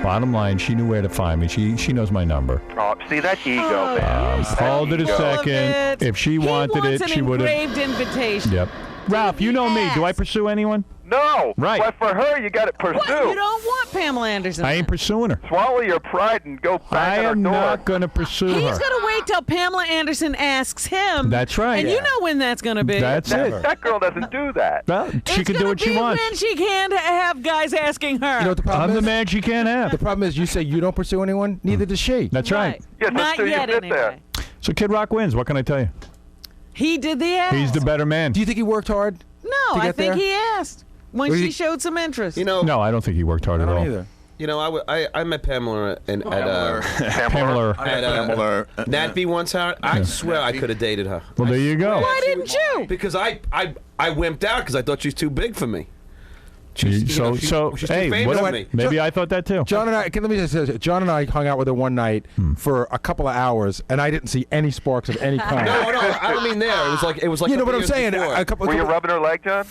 Bottom line, she knew where to find me. She knows my number. Oh, see, that ego, man. Hold it a second. If she wanted it, she would have. He wants an engraved invitation. Yep. Ralph, you know me. Do I pursue anyone? No. Right. But for her, you got to pursue. What? You don't want Pamela Anderson. I ain't pursuing her. Swallow your pride and go back I at her am door. not going to pursue her. He's going to wait till Pamela Anderson asks him. That's right. And you know when that's going to be. That's it. That girl doesn't do that. Well, she can do what she wants. When she can't have guys asking her. You know what the problem I'm is? the man she can't have. The problem is you say you don't pursue anyone, neither does she. That's right. Yeah, Not so yet, you sit anyway. there. So Kid Rock wins. What can I tell you? He did the ask. He's the better man. Do you think he worked hard? No, to I get think there? he asked when Was she he- showed some interest. You know, No, I don't think he worked hard I at don't all. either. you know, I met Pamela at Pamela. Natby once. Howard. I swear I could have dated her. Well, there you go. Why didn't you? Because I wimped out because I thought she was too big for me. She's So, too hey, famous what, for me. maybe I thought that too. John and I, let me just say, John and I hung out with her one night for a couple of hours, and I didn't see any sparks of any kind. No, I don't mean there. It was like. You know a what I'm couple saying? years before. A couple. Were you rubbing her leg, John?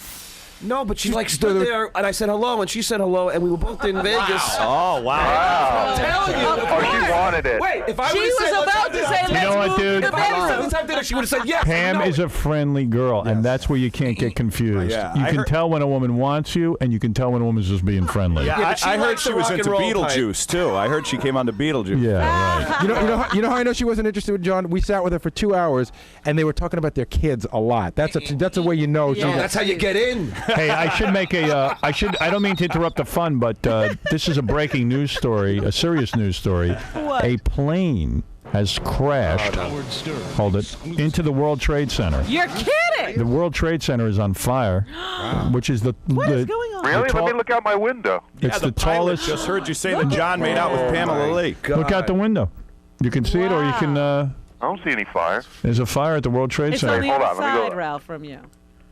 No, but she like stood there, and I said hello, and she said hello, and we were both in Vegas. Oh, wow. I'm telling you. Oh, she wanted it. Wait, if I She would have was said, about to say, You know what, let's move dude? to if I would have said, Vegas. let's have dinner, she would have said yes. Pam No. is a friendly girl, and that's where you can't get confused. Yeah, you I can heard- tell when a woman wants you, and you can tell when a woman's just being friendly. Yeah, but she I heard likes she the was rock and into roll Beetlejuice, too. I heard she came on to Beetlejuice. Yeah, right. You know how I know she wasn't interested in John? We sat with her for 2 hours, and they were talking about their kids a lot. That's the way you know. Yeah. That's how you get in. Hey, I should make a. I don't mean to interrupt the fun, but this is a breaking news story, a serious news story. What? A plane has crashed. Hold it into the World Trade Center. You're kidding. The World Trade Center is on fire, which is What is going on? Really? tall- Let me look out my window. It's the pilot tallest. just heard you say that John made out with Pamela Lee. Look out the window. You can see it, or you can. I don't see any fire. There's a fire at the World Trade It's Center. on the Hold other on, let me go. side, Ralph, from you.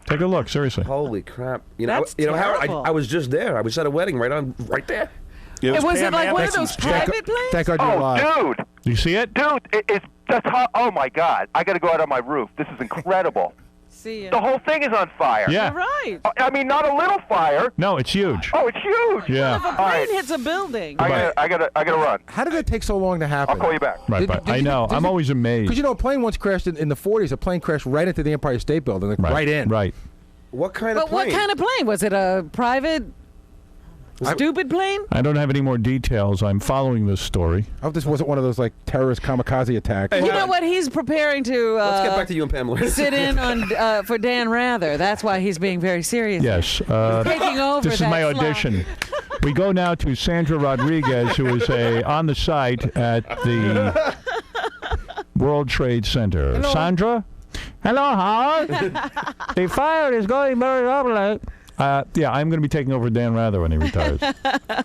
Take a look, seriously. Holy crap! That's Howard, terrible. I was just there. I was at a wedding right there. Was it Pam like one of Anderson's those jet. private planes? Thank God you're Oh, alive. dude. You see it? Dude, it's just hot. Oh, my God. I got to go out on my roof. This is incredible. See ya. The whole thing is on fire. Yeah. You're right. I mean, not a little fire. No, it's huge. Oh, it's huge. Yeah. If a All plane right. hits a building. I gotta run. How did that take so long to happen? I'll call you back. Right, but I know. I'm always amazed. Because you know, a plane once crashed in the 40s. A plane crashed right into the Empire State Building, like right in. Right. What kind of But plane? what kind of plane? Was it a private, stupid plane? I don't have any more details. I'm following this story. I hope this wasn't one of those like terrorist kamikaze attacks. You know what? He's preparing to Let's get back to you and Pamela. sit in on for Dan Rather. That's why he's being very serious. Yes. Taking over This is that my slot. audition. We go now to Sandra Rodriguez, who is on the site at the World Trade Center. Hello. Sandra? Hello, Howard. The fire is going very rapidly. Yeah, I'm going to be taking over Dan Rather when he retires.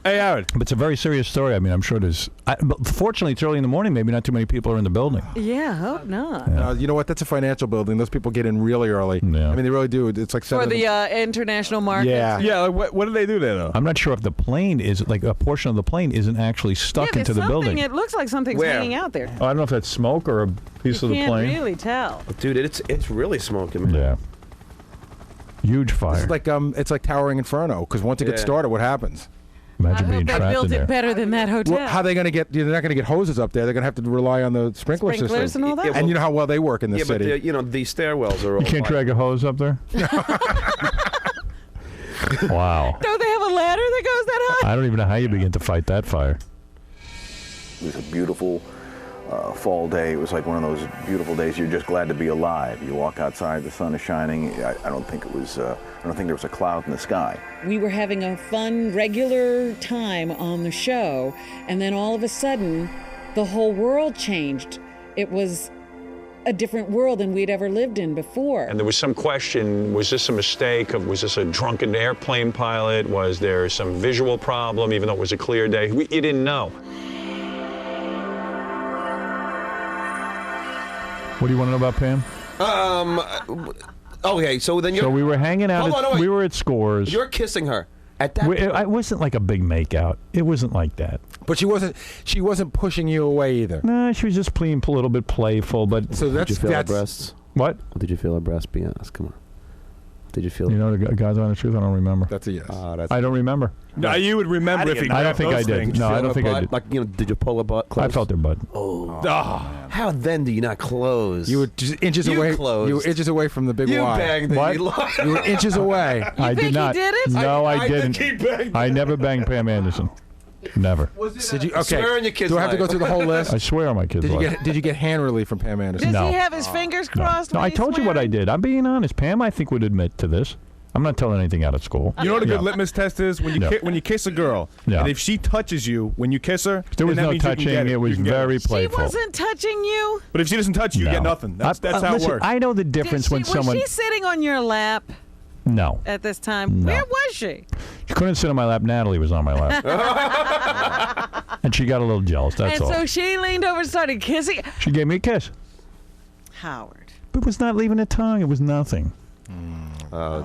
Hey, Howard. But it's a very serious story. I mean, I'm sure there's. But fortunately, it's early in the morning. Maybe not too many people are in the building. Yeah, hope not. You know what? That's a financial building. Those people get in really early. Yeah. I mean, they really do. It's like For 7 the international market. Yeah. Yeah, like, what do they do there, though? I'm not sure if the plane is like a portion of the plane isn't actually stuck into the building. It looks like something's Where? hanging out there. I don't know if that's smoke or a piece of the Can't plane. really tell. Dude, it's really smoking, man. Yeah. Huge fire. It's like Towering Inferno. Because once it gets Yeah. started, what happens? Imagine I being hope they trapped in built there. it better than that hotel. Well, how are they going to get? They're not going to get hoses up there. They're going to have to rely on the sprinkler Sprinklers system. and all that? Yeah, And you know how well they work in the Yeah, city. but these stairwells are all You can't fire. drag a hose up there? Wow. Don't they have a ladder that goes that high? I don't even know how you begin to fight that fire. It was a beautiful fall day. It was like one of those beautiful days you're just glad to be alive. You walk outside, the sun is shining. I don't think there was a cloud in the sky. We were having a fun, regular time on the show, and then all of a sudden, the whole world changed. It was a different world than we'd ever lived in before. And there was some question, was this a mistake? Was this a drunken airplane pilot? Was there some visual problem, even though it was a clear day? You didn't know. What do you want to know about Pam? Okay, so then you're. So we were hanging out. Hold on, wait. We were at Scores. You're kissing her at that. It wasn't like a big makeout. It wasn't like that. But she wasn't pushing you away either. No, she was just being a little bit playful. But So Did you feel her that's breasts? what? Did you feel her breasts? Be honest. Come on. did you feel? You know, the God's honest truth, I don't remember. That's a yes. I don't remember. No, you would remember if he I don't think I those did. things. No, I Feel don't her think I butt? did. Like, you know, did you pull a butt close? I felt their butt. How then do you not close? You were just inches You away. closed. You were inches away from the big You Y. banged What? it. You were inches away. I think did he not. did it? No, I didn't. think he banged I never banged Pam Anderson. Never. Did you? Okay. Swear on your kid's Do I have to go life. through the whole list? I swear on my kids' life. Did you get hand relief from Pam Anderson? Does No. he have his fingers crossed? No, when I he's told you what I swearing? did. I'm being honest. Pam, I think, would admit to this. I'm not telling anything out of school. You know what a good Yeah. litmus test is? When you Yeah. when you kiss a girl, Yeah. and if she touches you when you kiss her, There was then that no means you can touching. get It You was can get very it. She playful. wasn't touching you. But if she doesn't touch you, you get nothing. That's how listen, it works. I know the difference when was someone. she sitting on your lap No. at this time? No. Where was she? She couldn't sit on my lap. Natalie was on my lap. And she got a little jealous. That's and all. so she leaned over and started kissing She gave me a kiss. Howard. But it was not leaving a tongue. It was nothing. Oh,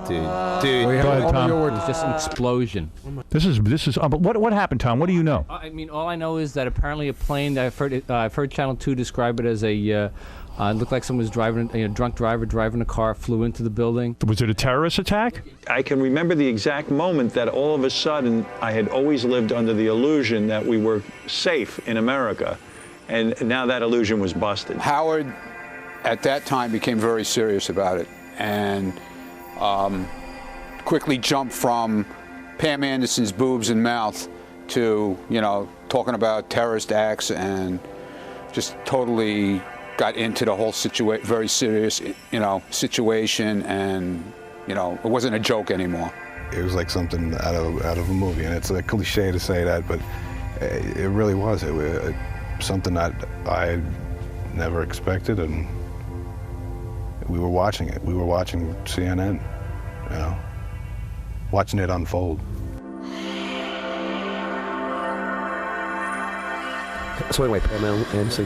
dude. We have Go ahead, all Tom. your It words. was just an explosion. This is. But what happened, Tom? What do you know? I mean, all I know is that apparently a plane. I've heard Channel 2 describe it as a. It looked like someone was driving, a drunk driver driving a car, flew into the building. Was it a terrorist attack? I can remember the exact moment that all of a sudden I had always lived under the illusion that we were safe in America, and now that illusion was busted. Howard, at that time, became very serious about it and quickly jumped from Pam Anderson's boobs and mouth to, talking about terrorist acts and just totally got into the whole very serious, situation, and, it wasn't a joke anymore. It was like something out of a movie, and it's a cliche to say that, but it really was. It was something that I never expected, and we were watching it. We were watching CNN, watching it unfold. So anyway, Pam Anderson.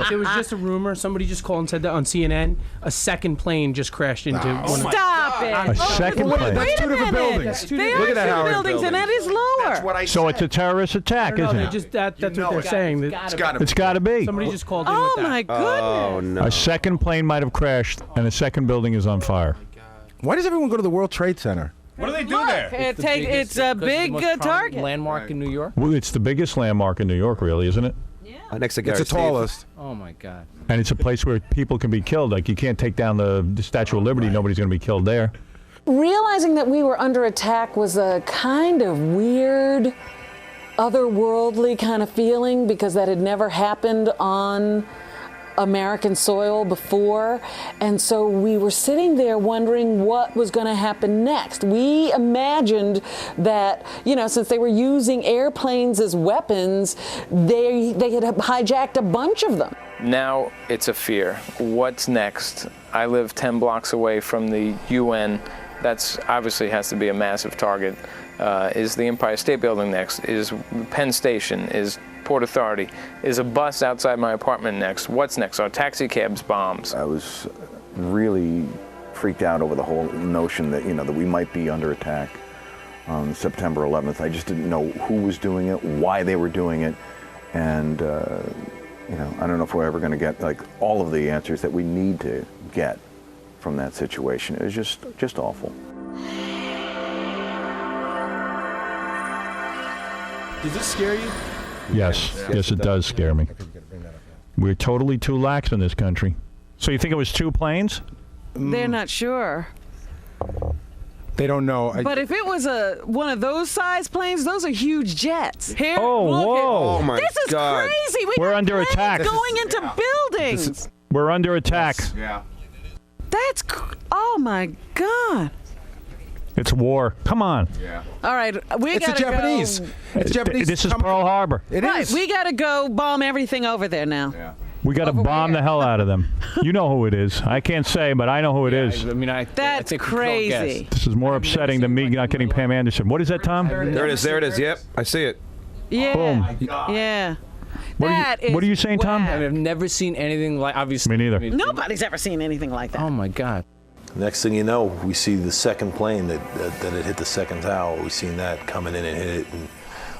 There was just a rumor. Somebody just called and said that on CNN. A second plane just crashed into one of Stop it. A second plane. That's two different buildings. They Look are at that two Howard buildings, and that is lower. So it's a terrorist attack, No, isn't they're it? just that's what they're saying. It's got to be. Somebody just called in Oh with that. my goodness. Oh no. A second plane might have crashed, and a second building is on fire. Why does everyone go to the World Trade Center? What do they do there? It's a big target. Landmark in New York. Well, it's the biggest landmark in New York, really, isn't it? Next to Gary It's the Steve. tallest. Oh my God. And it's a place where people can be killed. Like, you can't take down the Statue of Liberty. Nobody's going to be killed there. Realizing that we were under attack was a kind of weird, otherworldly kind of feeling because that had never happened on American soil before. And so we were sitting there wondering what was going to happen next. We imagined that, since they were using airplanes as weapons, they had hijacked a bunch of them. Now it's a fear. What's next? I live 10 blocks away from the UN. That's obviously has to be a massive target. Is the Empire State Building next? Is Penn Station? Is Port Authority? Is a bus outside my apartment next? What's next? Are taxi cabs bombs? I was really freaked out over the whole notion that, that we might be under attack on September 11th. I just didn't know who was doing it, why they were doing it, and, I don't know if we're ever going to get, all of the answers that we need to get from that situation. It was just awful. Does this scare you? Yes. Yes, it does scare me. We're totally too lax in this country. So you think it was two planes? They're not sure. They don't know. But if it was one of those size planes, those are huge jets. Here, Oh, look whoa. At, Oh, my this is God. crazy. We're got under planes attack. Going into buildings. We're under attack. Yeah. Oh my God. It's war. Come on. All right, we it's gotta the Japanese. go. It's Japanese. This is Pearl Harbor. It Right, is. we gotta go bomb everything over there now. Yeah. We got to bomb the hell out of them. You know who it is. I can't say, but I know who it is. I mean, That's think we can all guess. crazy. This is more upsetting than me not getting Pam Anderson. What is that, Tom? There it is. There it is. Yep, I see it. Yeah. Boom. Yeah. What are you saying, Tom? I've never seen anything like. Obviously, Me neither. Nobody's ever seen anything like that. Oh my God. Next thing you know, we see the second plane that had hit the second tower. We seen that coming in and hit it, and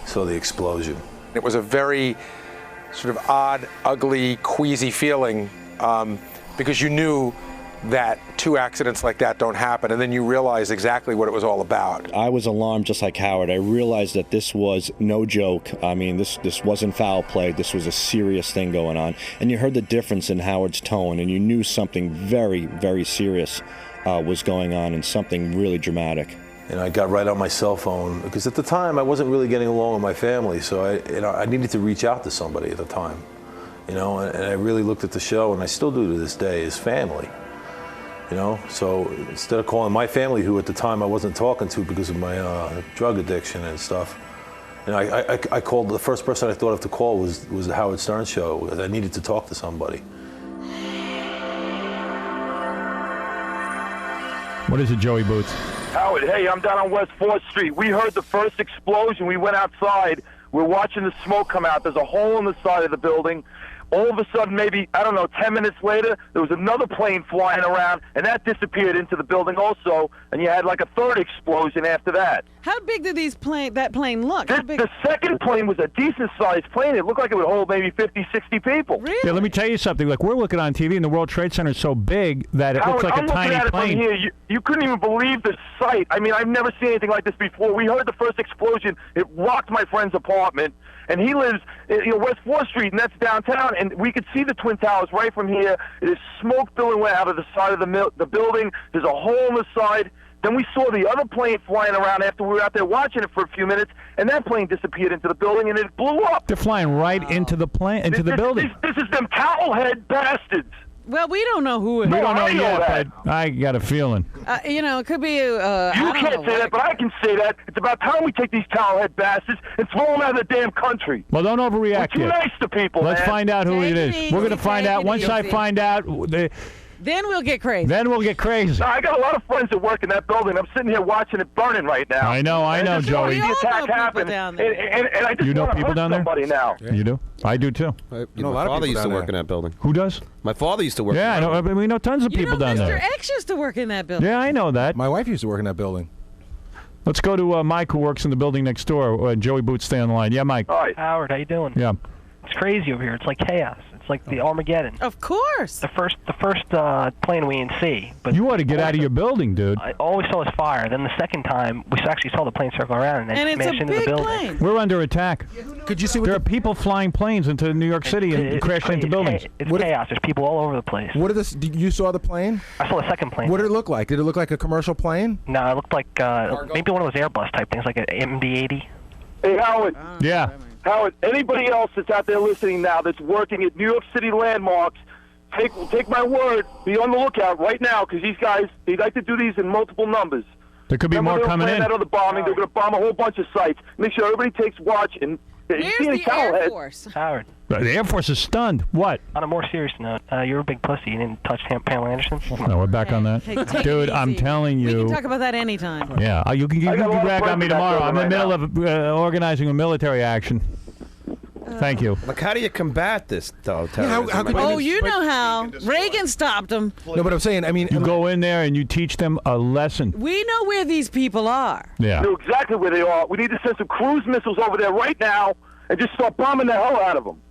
saw the explosion. It was a very sort of odd, ugly, queasy feeling because you knew that 2 accidents like that don't happen, and then you realize exactly what it was all about. I was alarmed just like Howard. I realized that this was no joke. I mean, this wasn't foul play. This was a serious thing going on. And you heard the difference in Howard's tone, and you knew something very, very serious was going on, and something really dramatic. And I got right on my cell phone because at the time I wasn't really getting along with my family, so I needed to reach out to somebody at the time, and I really looked at the show, and I still do to this day, as family. So instead of calling my family, who at the time I wasn't talking to because of my drug addiction and stuff, I called, the first person I thought of to call was the Howard Stern show. I needed to talk to somebody. What is it, Joey Boots? Howard, hey, I'm down on West 4th Street. We heard the first explosion. We went outside. We're watching the smoke come out. There's a hole in the side of the building. All of a sudden, maybe, 10 minutes later, there was another plane flying around, and that disappeared into the building also, and you had like a third explosion after that. How big did that plane look? The second plane was a decent-sized plane. It looked like it would hold maybe 50, 60 people. Really? Yeah, let me tell you something. Like, we're looking on TV, and the World Trade Center is so big that it Howard, looks like I'm a tiny looking at plane. It from here. You couldn't even believe the sight. I mean, I've never seen anything like this before. We heard the first explosion. It rocked my friend's apartment. And he lives, West 4th Street, and that's downtown. And we could see the Twin Towers right from here. There's smoke billowing out of the side of the building. There's a hole in the side. Then we saw the other plane flying around after we were out there watching it for a few minutes, and that plane disappeared into the building, and it blew up. They're flying right into the the building. This is them towelhead bastards. Well, we don't know who it is. We don't know yet, but I got a feeling. It could be. You can't say that, but I can say that. It's about time we take these towelhead bastards and throw them out of the damn country. Well, don't overreact We're too yet. nice to people, Let's man. find out who it is. We're going to find out. Once I find out, then we'll get crazy. Then we'll get crazy. No, I got a lot of friends that work in that building. I'm sitting here watching it burning right now. I know, Joey. The attack happened, and I just You know want to people hurt down there? somebody now. You do? I do too. My father used to work in that building. Who does? My father used to work. Yeah, in that I know. We know tons of people down Mr. there. X used to work in that building. Yeah, I know that. My wife used to work in that building. Let's go to Mike, who works in the building next door. Joey Boots, stay on the line. Yeah, Mike. All right. Howard, how you doing? Yeah. It's crazy over here. It's like chaos. It's like the Armageddon. Of course. The first plane we didn't see. But You ought to get out of your building, dude. all we saw was fire. Then the second time, we actually saw the plane circle around and then And it's smash a into the big building. plane. We're under attack. Could you see what There are people flying planes into New York City and crashing into buildings. It's chaos. There's people all over the place. You saw the plane? I saw the second plane. What did it look like? Did it look like a commercial plane? No, it looked like maybe one of those Airbus type things, like an MD-80. Hey, Howard. Yeah. Howard, anybody else that's out there listening now that's working at New York City landmarks, take my word, be on the lookout right now, because these guys, they like to do these in multiple numbers. There could be more coming in. That other bombing, they're going to bomb a whole bunch of sites. Make sure everybody takes watch. And Where's the Air Force? Howard. The Air Force is stunned. What? On a more serious note, you're a big pussy. You didn't touch Pamela Anderson. No, we're back on that. Hey, take Dude, it I'm easy. telling We you. can talk about that anytime. Yeah, you can got a lot of brag on friends me in that tomorrow. I'm in the building middle right of organizing a military action. Thank you. Like, how do you combat this, though, terrorism? how could Oh, you know how. Reagan stopped them. No, but I'm saying, You go in there and you teach them a lesson. We know where these people are. Yeah. know exactly where they are. We need to send some cruise missiles over there right now and just start bombing the hell out of them.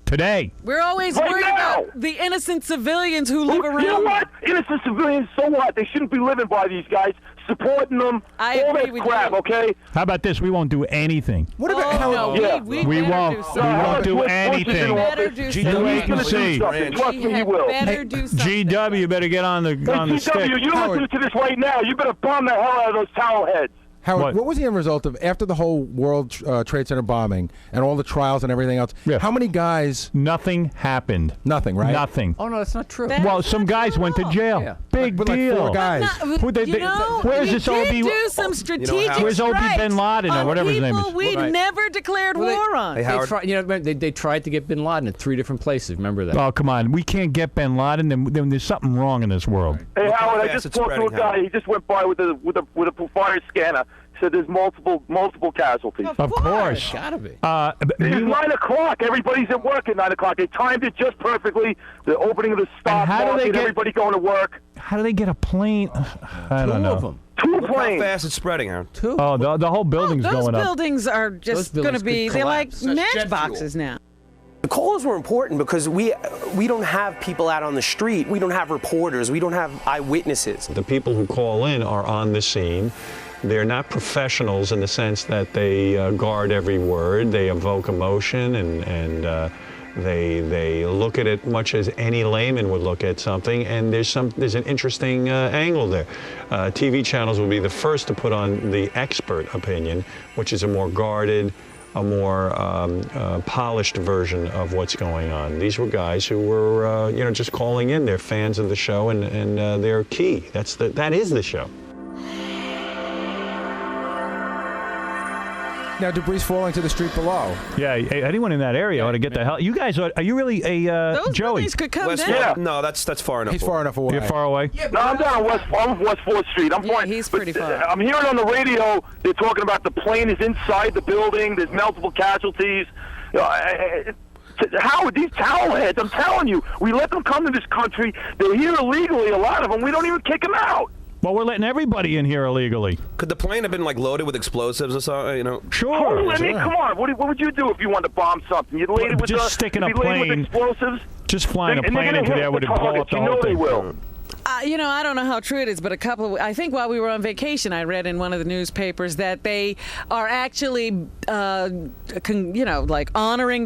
Today. We're always Right worried now. about the innocent civilians who live around. You know what? Innocent civilians, so what? They shouldn't be living by these guys, supporting them, I all agree that with crap, you. okay? How about this? We won't do anything. What about no, Yeah. we We better won't. do We something. won't do Bush is in anything. office. Better do He's something. Wait and gonna do see. something. Trust me, he had will. better do something. GW better get on the stick. GW, you Howard. listen to this right now. You better bomb the hell out of those towel heads. Howard, what was the end result of after the whole World Trade Center bombing and all the trials and everything else? Yeah. How many guys? Nothing happened. Nothing, right? Nothing. Oh, no, that's not true. Well, some guys went to jail. Yeah. Big But like deal. 4 guys. Who they- You know, where's we this did OB? do some strategic Where's OB strikes bin Laden or on whatever his name people is? we never declared war on. Hey, Howard. They tried to get bin Laden at 3 different places. Remember that? Oh, come on. We can't get bin Laden, then there's something wrong in this world. Hey, Howard, I fast just it's talked to a spreading, guy. Howard. He just went by with a fire scanner. Said there's multiple casualties. Of course. Gotta be. It's 9 o'clock. Everybody's at work at 9 o'clock. They timed it just perfectly. The opening of the stock how do they market, get- everybody going to work. How do they get a plane? I don't know. Two of them. 2 Look how planes. fast it's spreading, Howard. Two. Oh, the whole building's Those going up. buildings are just Those going to buildings be, could they're like collapse. matchboxes now. The calls were important because we don't have people out on the street. We don't have reporters. We don't have eyewitnesses. The people who call in are on the scene. They're not professionals in the sense that they guard every word. They evoke emotion and they look at it much as any layman would look at something. And there's an interesting angle there. TV channels will be the first to put on the expert opinion, which is a more guarded, a more polished version of what's going on. These were guys who were, just calling in. They're fans of the show, and they're key. That is the show. Now, debris falling to the street below. Yeah, anyone in that area ought to get the hell. You guys, are you really Those Joey? buildings could come West down. Fort- No, that's far enough. He's far enough away. You're far away? No, I'm down on West 4th Street. I'm fine. He's pretty far. I'm hearing on the radio they're talking about the plane is inside the building. There's multiple casualties. Howard, these towelheads, I'm telling you, we let them come to this country. They're here illegally, a lot of them. We don't even kick them out. Well, we're letting everybody in here illegally. Could the plane have been loaded with explosives or something? Sure. I mean, come on. What would you do if you wanted to bomb something? You'd lay it with just sticking a plane with plane. explosives. Just flying a And they're plane gonna into hit there would the blow up targets. the You whole know they thing. will. I don't know how true it is, but I think while we were on vacation, I read in one of the newspapers that they are actually, honoring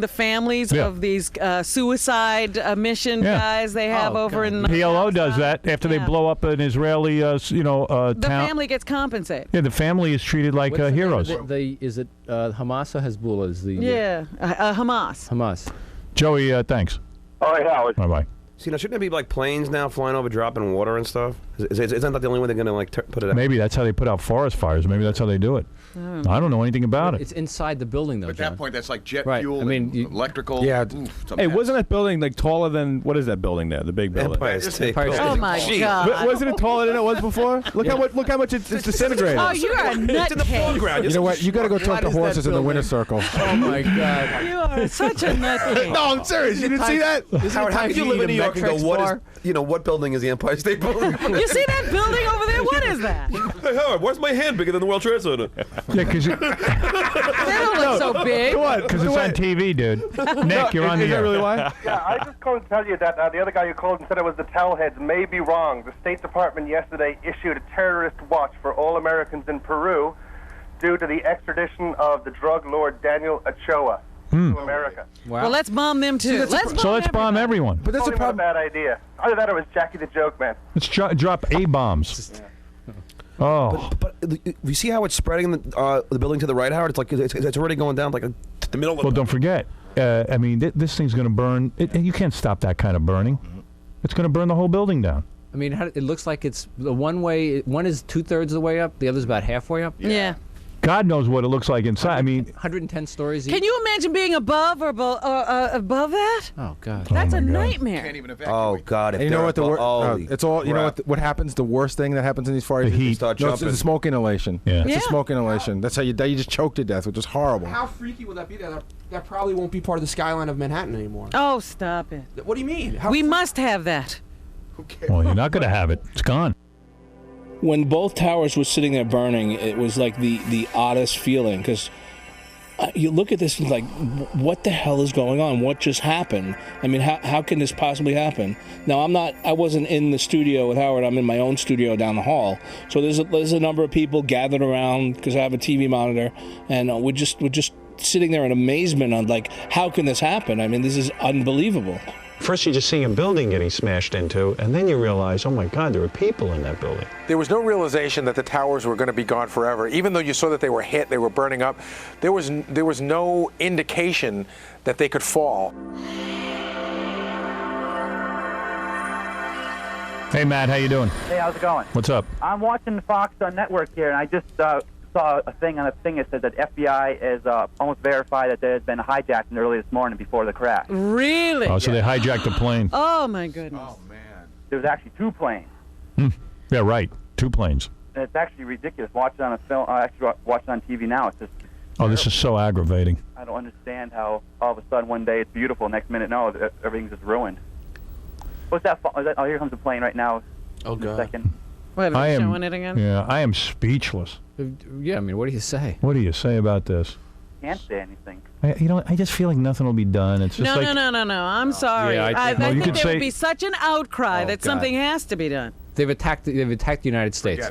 the families of these suicide mission guys they have over in. PLO does that after they blow up an Israeli, The town. family gets compensated. Yeah, the family is treated like What's the name heroes. of is it Hamas or Hezbollah? Is the Hamas. Hamas. Joey, thanks. All right, Howard. Bye-bye. See, now shouldn't there be planes now flying over, dropping water and stuff? Isn't that the only way they're going to put it out? Maybe that's how they put out forest fires. Maybe that's how they do it. I don't know anything about it. It's inside the building, though. At that point, that's like jet Right. fuel, I mean, and electrical. Yeah. Hey, wasn't that building taller than what is that building there? The big building. Empire State Building. Oh my God! Wasn't it taller than it was before? Look how much it's disintegrated. Oh, you're a nutcase. You know what? You got to go talk to horses in the winter circle. Oh my God! You are such a nutcase. No, I'm serious. You didn't see that? Howard, how could you live in New York and go, what building is the Empire State Building? You see that building over there? What is that? Hey, Howard, why's my hand bigger than the World Trade Center? Yeah, because They don't look so big. it's on TV, dude. Nick, you're on the Is that air. really why? Yeah, I just called to tell you that the other guy who called and said it was the towelheads may be wrong. The State Department yesterday issued a terrorist watch for all Americans in Peru due to the extradition of the drug lord Daniel Ochoa to America. Well, let's bomb them too. Let's bomb everyone. But that's a bad idea. Either that or it was Jackie the Joke Man. Let's drop A-bombs. Oh. But you see how it's spreading the building to the right, Howard? It's already going down to the middle of Well, don't forget. This thing's going to burn. You can't stop that kind of burning. It's going to burn the whole building down. I mean, it looks like it's the one way. One is 2/3 of the way up. The other's about halfway up. Yeah. God knows what it looks like inside. 110 stories. Can you imagine being above or above that? Oh God. That's a nightmare. Can't even evacuate. Oh God! And you know what it's all. You know what happens? The worst thing that happens in these fires. The heat. It's the smoke inhalation. Yeah. It's the smoke inhalation. That's how you die. You just choke to death, which is horrible. How freaky would that be? That probably won't be part of the skyline of Manhattan anymore. Oh, stop it. What do you mean? We must have that. Well, you're not going to have it. It's gone. When both towers were sitting there burning, it was like the oddest feeling, because you look at this and like, what the hell is going on? What just happened? I mean, how can this possibly happen? Now, I wasn't in the studio with Howard. I'm in my own studio down the hall. So there's a number of people gathered around because I have a TV monitor, and we're just sitting there in amazement on like, how can this happen? I mean, this is unbelievable. First, you're just seeing a building getting smashed into, and then you realize, oh my God, there are people in that building. There was no realization that the towers were going to be gone forever. Even though you saw that they were hit, they were burning up, there was no indication that they could fall. Hey, Matt, how you doing? Hey, how's it going? What's up? I'm watching Fox Network here, and I just saw a thing on a thing that said that FBI is almost verified that there has been a hijacking early this morning before the crash. Really? Oh, so they hijacked the plane. Oh my goodness. Oh man. There was actually 2 planes. Yeah, right. 2 planes. And it's actually ridiculous. Watch it on a film. Actually, watch it on TV now. It's just. Oh, this is so aggravating. I don't understand how all of a sudden one day it's beautiful, next minute no, everything's just ruined. What's that? Oh, here comes the plane right now. Oh God. Second. Wait, I am showing it again? Yeah, I am speechless. Yeah, I mean, what do you say? What do you say about this? can't say anything. I just feel like nothing will be done. It's just No, like no. I'm sorry. Yeah, I no, you think could there say- would be such an outcry that God. something has to be done. They've attacked the United States.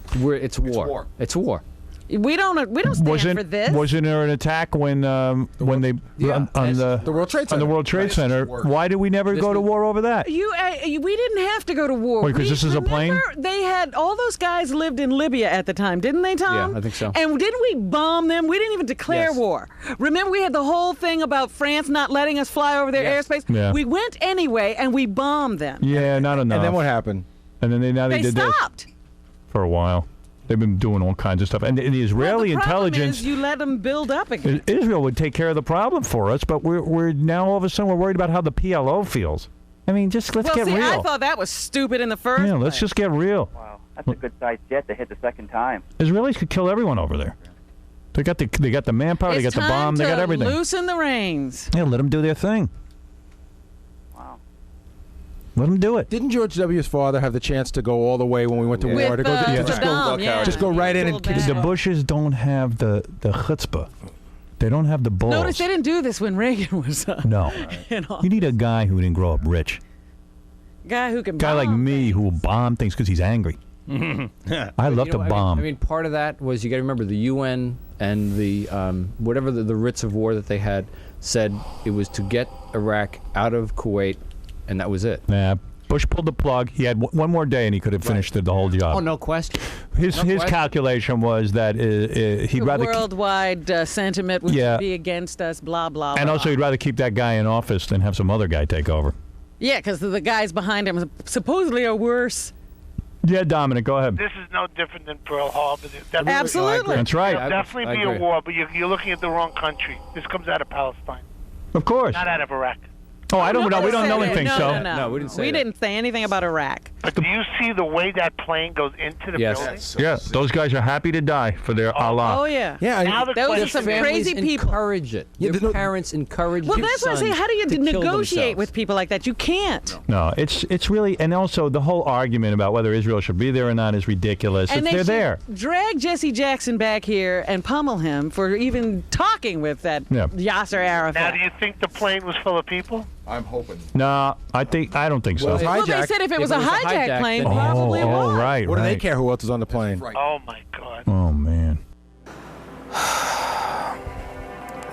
Forget It's war. It's war. We don't stand for this. Wasn't there an attack when they on the World Trade Center? on the World Trade Center? Why did we never go to war over that? We didn't have to go to war. Wait, 'cause this is a plane? Remember, they had all those guys lived in Libya at the time, didn't they, Tom? Yeah, I think so. And didn't we bomb them? We didn't even declare war. Remember, we had the whole thing about France not letting us fly over their airspace. Yeah. We went anyway, and we bombed them. Yeah, not enough. And then what happened? And then they They did stopped. this for a while. They've been doing all kinds of stuff, and the Israeli The problem intelligence. is you let them build up again. Israel would take care of the problem for us, but we're now all of a sudden we're worried about how the PLO feels. I mean, let's well, get see, real. I thought that was stupid in the first Yeah, place. let's just get real. Wow, that's a good-sized jet to hit the second time. Israelis could kill everyone over there. They got the manpower, they got the bomb, they got everything. Loosen the reins. Yeah, let them do their thing. Let them do it. Didn't George W.'s father have the chance to go all the way when we went to With, war? To go, just go right in and The Bushes don't have the chutzpah. They don't have the balls. Notice they didn't do this when Reagan was No. know. You need a guy who didn't grow up rich. Guy who can A guy like me who will bomb things because he's angry. I love to bomb. I mean, part of that was you got to remember the UN and the whatever the writs of war that they had said it was to get Iraq out of Kuwait, and that was it. Nah, Bush pulled the plug. He had one more day, and he could have finished the whole job. Oh, no question. His No question. calculation was that he'd rather. worldwide sentiment would Yeah. be against us, blah, blah, And blah. also, he'd rather keep that guy in office than have some other guy take over. Yeah, because the guys behind him supposedly are worse. Yeah, Dominic, go ahead. This is no different than Pearl Harbor. Absolutely. That's right. There'll definitely I be agree. a war, but you're looking at the wrong country. This comes out of Palestine, Of course. not out of Iraq. Oh, I don't know. We don't know anything, no, so. No, we didn't say We that. didn't say anything about Iraq. But do you see the way that plane goes into the building? Yeah, those guys are happy to die for their Allah. Oh, yeah. Yeah, Now the Those are question some is- crazy people. Encourage it. Their parents encourage Well, their that's what I say. sons How do you to kill negotiate themselves. with people like that? You can't. No, it's really, and also the whole argument about whether Israel should be there or not is ridiculous. And They're should there. drag Jesse Jackson back here and pummel him for even talking with that Yeah. Yasser Arafat. Now, do you think the plane was full of people? I'm hoping. No, I don't think so. Well, they said if it was a hijacked plane, probably oh, was. right, What do they right. care who else is on the plane? Oh my God! Oh man.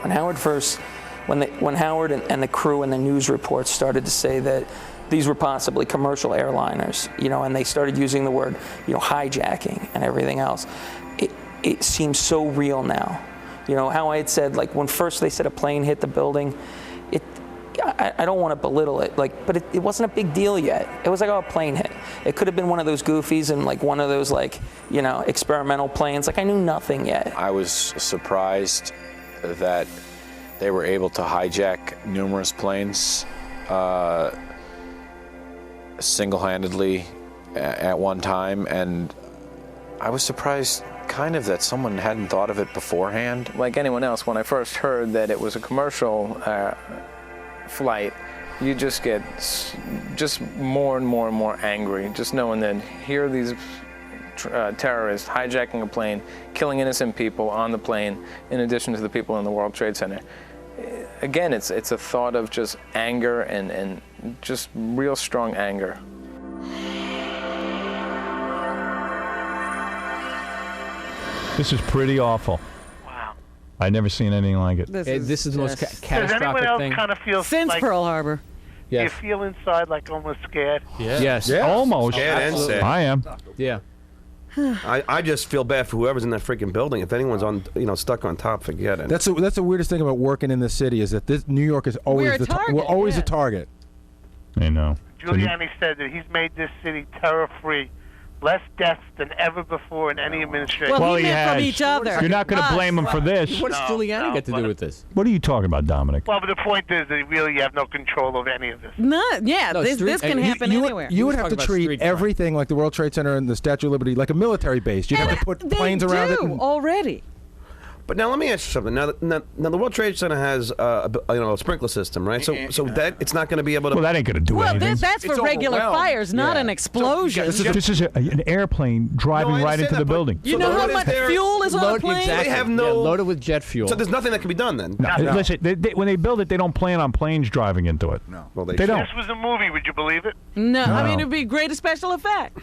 When Howard first, when Howard and the crew and the news reports started to say that these were possibly commercial airliners, and they started using the word, hijacking and everything else, it seems so real now. How I had said, like when first they said a plane hit the building, I don't want to belittle it, but it wasn't a big deal yet. It was like, oh, a plane hit. It could have been one of those goofies and like one of those experimental planes. Like I knew nothing yet. I was surprised that they were able to hijack numerous planes single-handedly at one time, and I was surprised kind of that someone hadn't thought of it beforehand. Like anyone else, when I first heard that it was a commercial flight, you just get just more and more and more angry, just knowing that here are these terrorists hijacking a plane, killing innocent people on the plane, in addition to the people in the World Trade Center. Again, it's a thought of just anger and just real strong anger. This is pretty awful. Wow. I've never seen anything like it. This is the most Does catastrophic anyone else thing. kind of feel Since like Pearl Harbor. you Yes. feel inside like almost scared? Yes. Almost. Scared and sad. I am. Yeah. I just feel bad for whoever's in that freaking building. If anyone's on, stuck on top, forget it. That's the weirdest thing about working in this city is that this New York is always We're a target, we're always yeah. a target. I know. Giuliani said that he's made this city terror-free. Less deaths than ever before in any administration. Well, he he meant from has. each other. You're not going to Us. blame him for this. What does Giuliani get to do with this? What are you talking about, Dominic? Well, but the point is that really you have no control over any of this. No, No, this can happen anywhere. You would He was have to talking about treat street crime. everything like the World Trade Center and the Statue of Liberty like a military base. You'd have to put They planes around it. do And, already. But now let me ask you something. Now the World Trade Center has a sprinkler system, right? So that it's not going to be able to. Well, that ain't going to do anything. Well, that's for regular fires, not an explosion. This is an airplane driving right into the building. You know how much fuel is on a plane? They have no loaded with jet fuel. So there's nothing that can be done then. No. Listen, when they build it, they don't plan on planes driving into it. No, well, they don't. This was a movie. Would you believe it? No, I mean it'd be great special effect.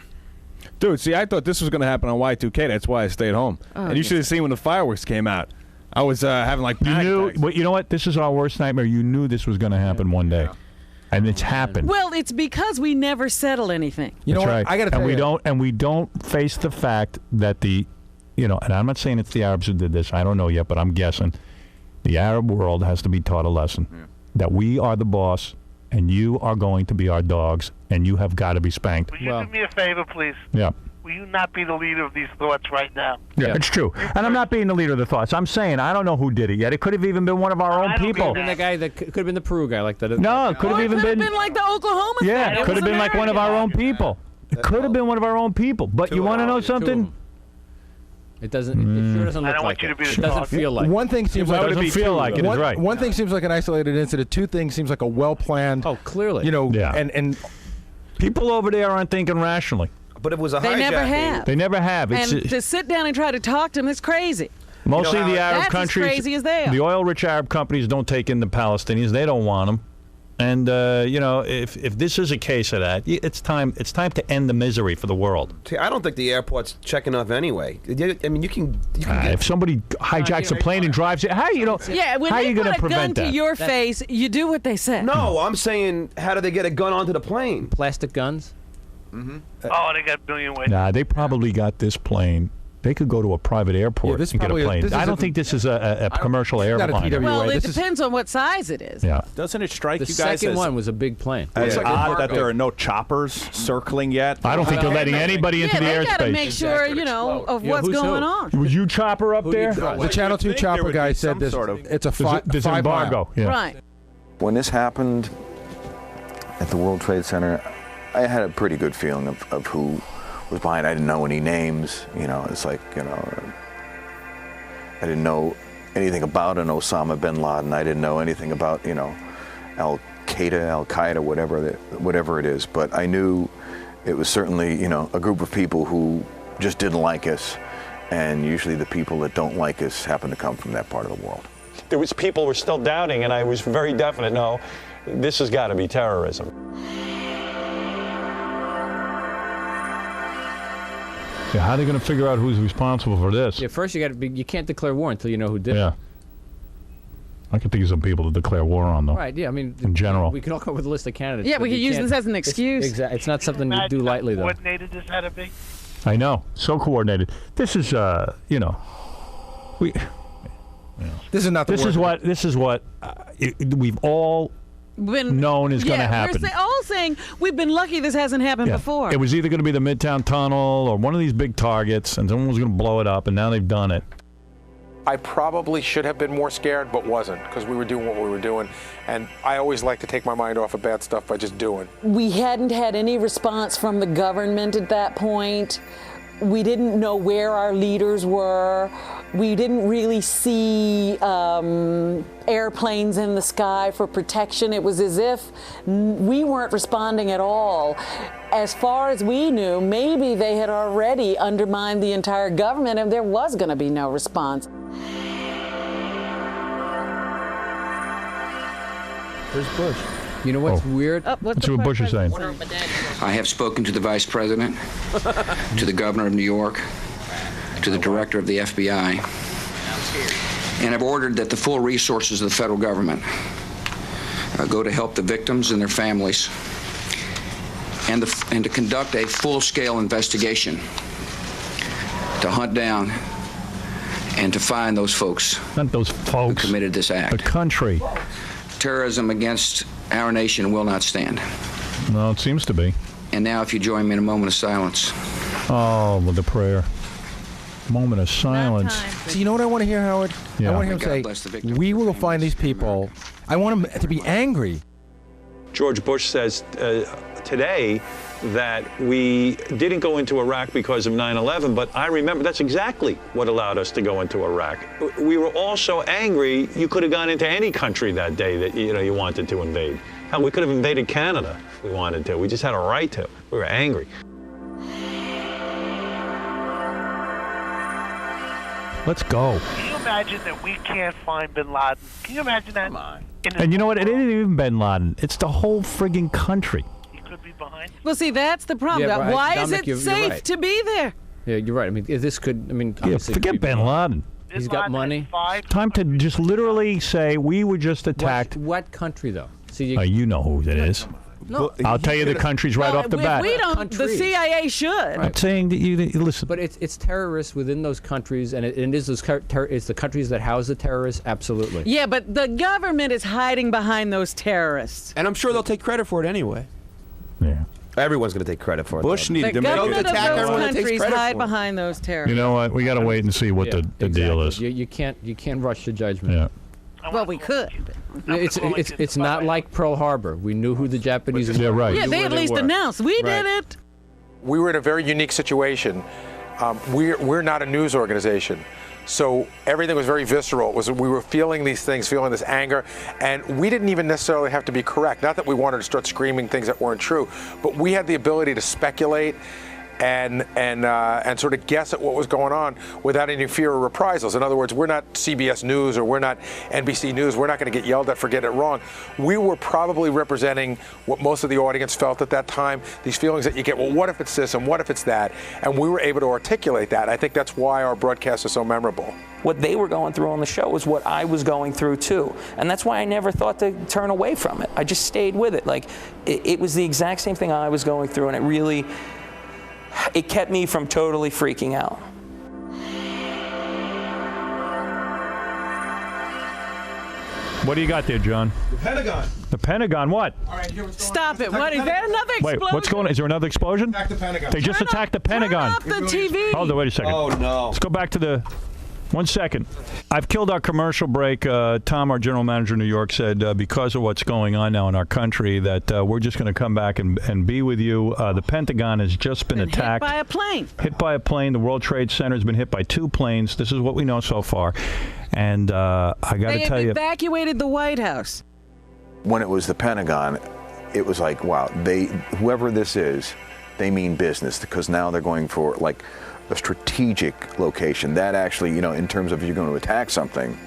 Dude, see, I thought this was going to happen on Y2K. That's why I stayed home. And you should have seen when the fireworks came out. I was having like panic attacks. Well, you know what? This is our worst nightmare. You knew this was going to happen one day, and it's happened. Well, it's because we never settle anything. You know That's what? right. I got to tell you. And we don't face the fact that and I'm not saying it's the Arabs who did this. I don't know yet, but I'm guessing the Arab world has to be taught a lesson that we are the boss. And you are going to be our dogs, and you have got to be spanked. Will you do me a favor, please? Yeah. Will you not be the leader of these thoughts right now? Yeah, it's true. And I'm not being the leader of the thoughts. I'm saying I don't know who did it yet. It could have even been one of our own people. Could have been the guy that could have been the Peru guy, like that. No, it could have even been like the Oklahoma. Yeah, guy. it could have been like one of our own people. It could have been one of our own people. But you want to know something? It doesn't. It sure doesn't I look don't like want you to be it. the It doesn't feel like. One thing seems like it doesn't feel like it is right. One thing seems like an isolated incident. Two things seems like a well planned. Oh, clearly. And people over there aren't thinking rationally. But it was a They never have. They never have. And to sit down and try to talk to them is crazy. Mostly the Arab that's countries. as crazy as they are. The oil-rich Arab companies don't take in the Palestinians. They don't want them. And if this is a case of that, it's time to end the misery for the world. See, I don't think the airport's checking off anyway. I mean, you can get, if somebody hijacks a plane and drives it, how when are they you put going to a gun prevent to that? your face, you do what they say. No, I'm saying, how do they get a gun onto the plane? Plastic guns. Oh, they got a billion ways. Nah, they probably got this plane. They could go to a private airport and get a plane. I don't think this is a commercial airline. Well, it depends on what size it is. Yeah. Doesn't it strike The you guys second as one was a big plane. It's odd that there are no choppers circling yet? I don't think they're letting anybody into the they got to airspace. make sure, of what's going on. Was you chopper up there? The Channel 2 chopper guy said this. It's a There's 5 embargo. mile. Yeah. Right. When this happened at the World Trade Center, I had a pretty good feeling of who was behind. I didn't know any names. It's like, I didn't know anything about an Osama bin Laden. I didn't know anything about, Al-Qaeda, whatever it is. But I knew it was certainly, a group of people who just didn't like us. And usually the people that don't like us happen to come from that part of the world. There was people were still doubting, and I was very definite, no, this has got to be terrorism. Yeah, how are they going to figure out who's responsible for this? Yeah, first you can't declare war until you know who did it. Yeah. I could think of some people to declare war on, though. Right, yeah, I mean, in general. We can all come up with a list of candidates. Yeah, but we could you use can't- this as an excuse. Exactly. It's not something you do lightly, though. Coordinated this had to be. I know. So coordinated. This is, we. This is not the This is what we've all known is going to happen. We're all saying we've been lucky this hasn't happened before. It was either going to be the Midtown Tunnel or one of these big targets, and someone was going to blow it up, and now they've done it. I probably should have been more scared, but wasn't, because we were doing what we were doing. And I always like to take my mind off of bad stuff by just doing. We hadn't had any response from the government at that point. We didn't know where our leaders were. We didn't really see airplanes in the sky for protection. It was as if we weren't responding at all. As far as we knew, maybe they had already undermined the entire government and there was going to be no response. Where's Bush? You know what's weird? That's what Bush is saying. I have spoken to the Vice President, to the Governor of New York, to the Director of the FBI, and have ordered that the full resources of the federal government go to help the victims and their families, and to conduct a full-scale investigation to hunt down and to find those folks, not those folks who committed this act. The country. Terrorism against our nation will not stand. No, it seems to be. And now, if you join me in a moment of silence. Oh, with the prayer. Moment of silence. So you know what I want to hear, Howard? Yeah. I want to hear him say, we will find these people. I want them to be angry. George Bush says today that we didn't go into Iraq because of 9/11, but I remember that's exactly what allowed us to go into Iraq. We were all so angry, you could have gone into any country that day that you wanted to invade. Hell, we could have invaded Canada if we wanted to. We just had a right to. We were angry. Let's go. Can you imagine that we can't find Bin Laden? Can you imagine that? And you know what? It isn't even Bin Laden. It's the whole friggin' country. Well, see, that's the problem. Yeah, right. Why Dominic, is it you're safe right. to be there? Yeah, you're right. I mean, if this could, obviously Forget Bin Laden. He's got money. Time to just literally say we were just attacked. What country, though? See, You know who it is. No. I'll tell you the countries right off the bat. We don't. The CIA should. I'm saying that you listen. But it's terrorists within those countries, and it is those it's the countries that house the terrorists. Absolutely. Yeah, but the government is hiding behind those terrorists. And I'm sure they'll take credit for it anyway. Yeah. Everyone's going to take credit for it. Bush though. needed The to make government it. of those everyone that takes countries credit hide for it. behind those terrorists. You know what? We got to wait and see what the deal is. You can't rush to judgment. Yeah. Well, we could. It's not like Pearl Harbor. We knew who the Japanese were. Yeah, right. Yeah, they at least announced we did it. We were in a very unique situation. We're not a news organization. So everything was very visceral. We were feeling these things, feeling this anger, and we didn't even necessarily have to be correct. Not that we wanted to start screaming things that weren't true, but we had the ability to speculate and sort of guess at what was going on without any fear of reprisals. In other words, we're not CBS News or we're not NBC News. We're not going to get yelled at for getting it wrong. We were probably representing what most of the audience felt at that time, these feelings that you get, well, what if it's this and what if it's that? And we were able to articulate that. I think that's why our broadcast is so memorable. What they were going through on the show was what I was going through too. And that's why I never thought to turn away from it. I just stayed with it. Like, it was the exact same thing I was going through, and it kept me from totally freaking out. What do you got there, John? The Pentagon. The Pentagon, what? All right, here what's going Stop on. it. What? Is there another explosion? Wait, what's going on? Is there another explosion? Attack the Pentagon. They just attacked the Pentagon. Turn off the TV. Hold on, wait a second. Oh, no. Let's go back to the... 1 second. I've killed our commercial break. Tom, our general manager in New York, said because of what's going on now in our country that we're just going to come back and be with you. The Pentagon has just been attacked. Hit by a plane. Hit by a plane. The World Trade Center has been hit by 2 planes. This is what we know so far. And I got to tell you... They evacuated the White House. When it was the Pentagon, it was like, wow, whoever this is, they mean business, because now they're going for like a strategic location that actually, in terms of if you're going to attack something,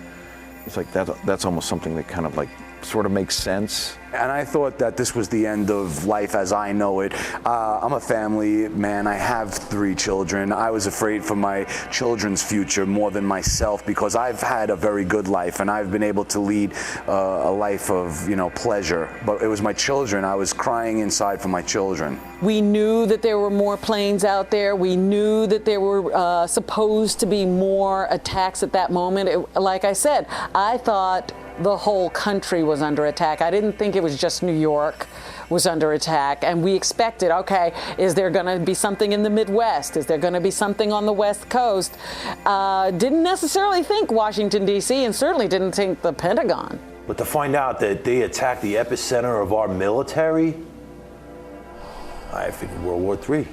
it's like that's almost something that kind of like sort of makes sense. And I thought that this was the end of life as I know it. I'm a family man. I have 3 children. I was afraid for my children's future more than myself, because I've had a very good life and I've been able to lead a life of, pleasure. But it was my children. I was crying inside for my children. We knew that there were more planes out there. We knew that there were supposed to be more attacks at that moment. Like I said, I thought the whole country was under attack. I didn't think it was just New York was under attack. And we expected, okay, is there going to be something in the Midwest? Is there going to be something on the West Coast? Didn't necessarily think Washington, D.C., and certainly didn't think the Pentagon. But to find out that they attacked the epicenter of our military, I figured World War III.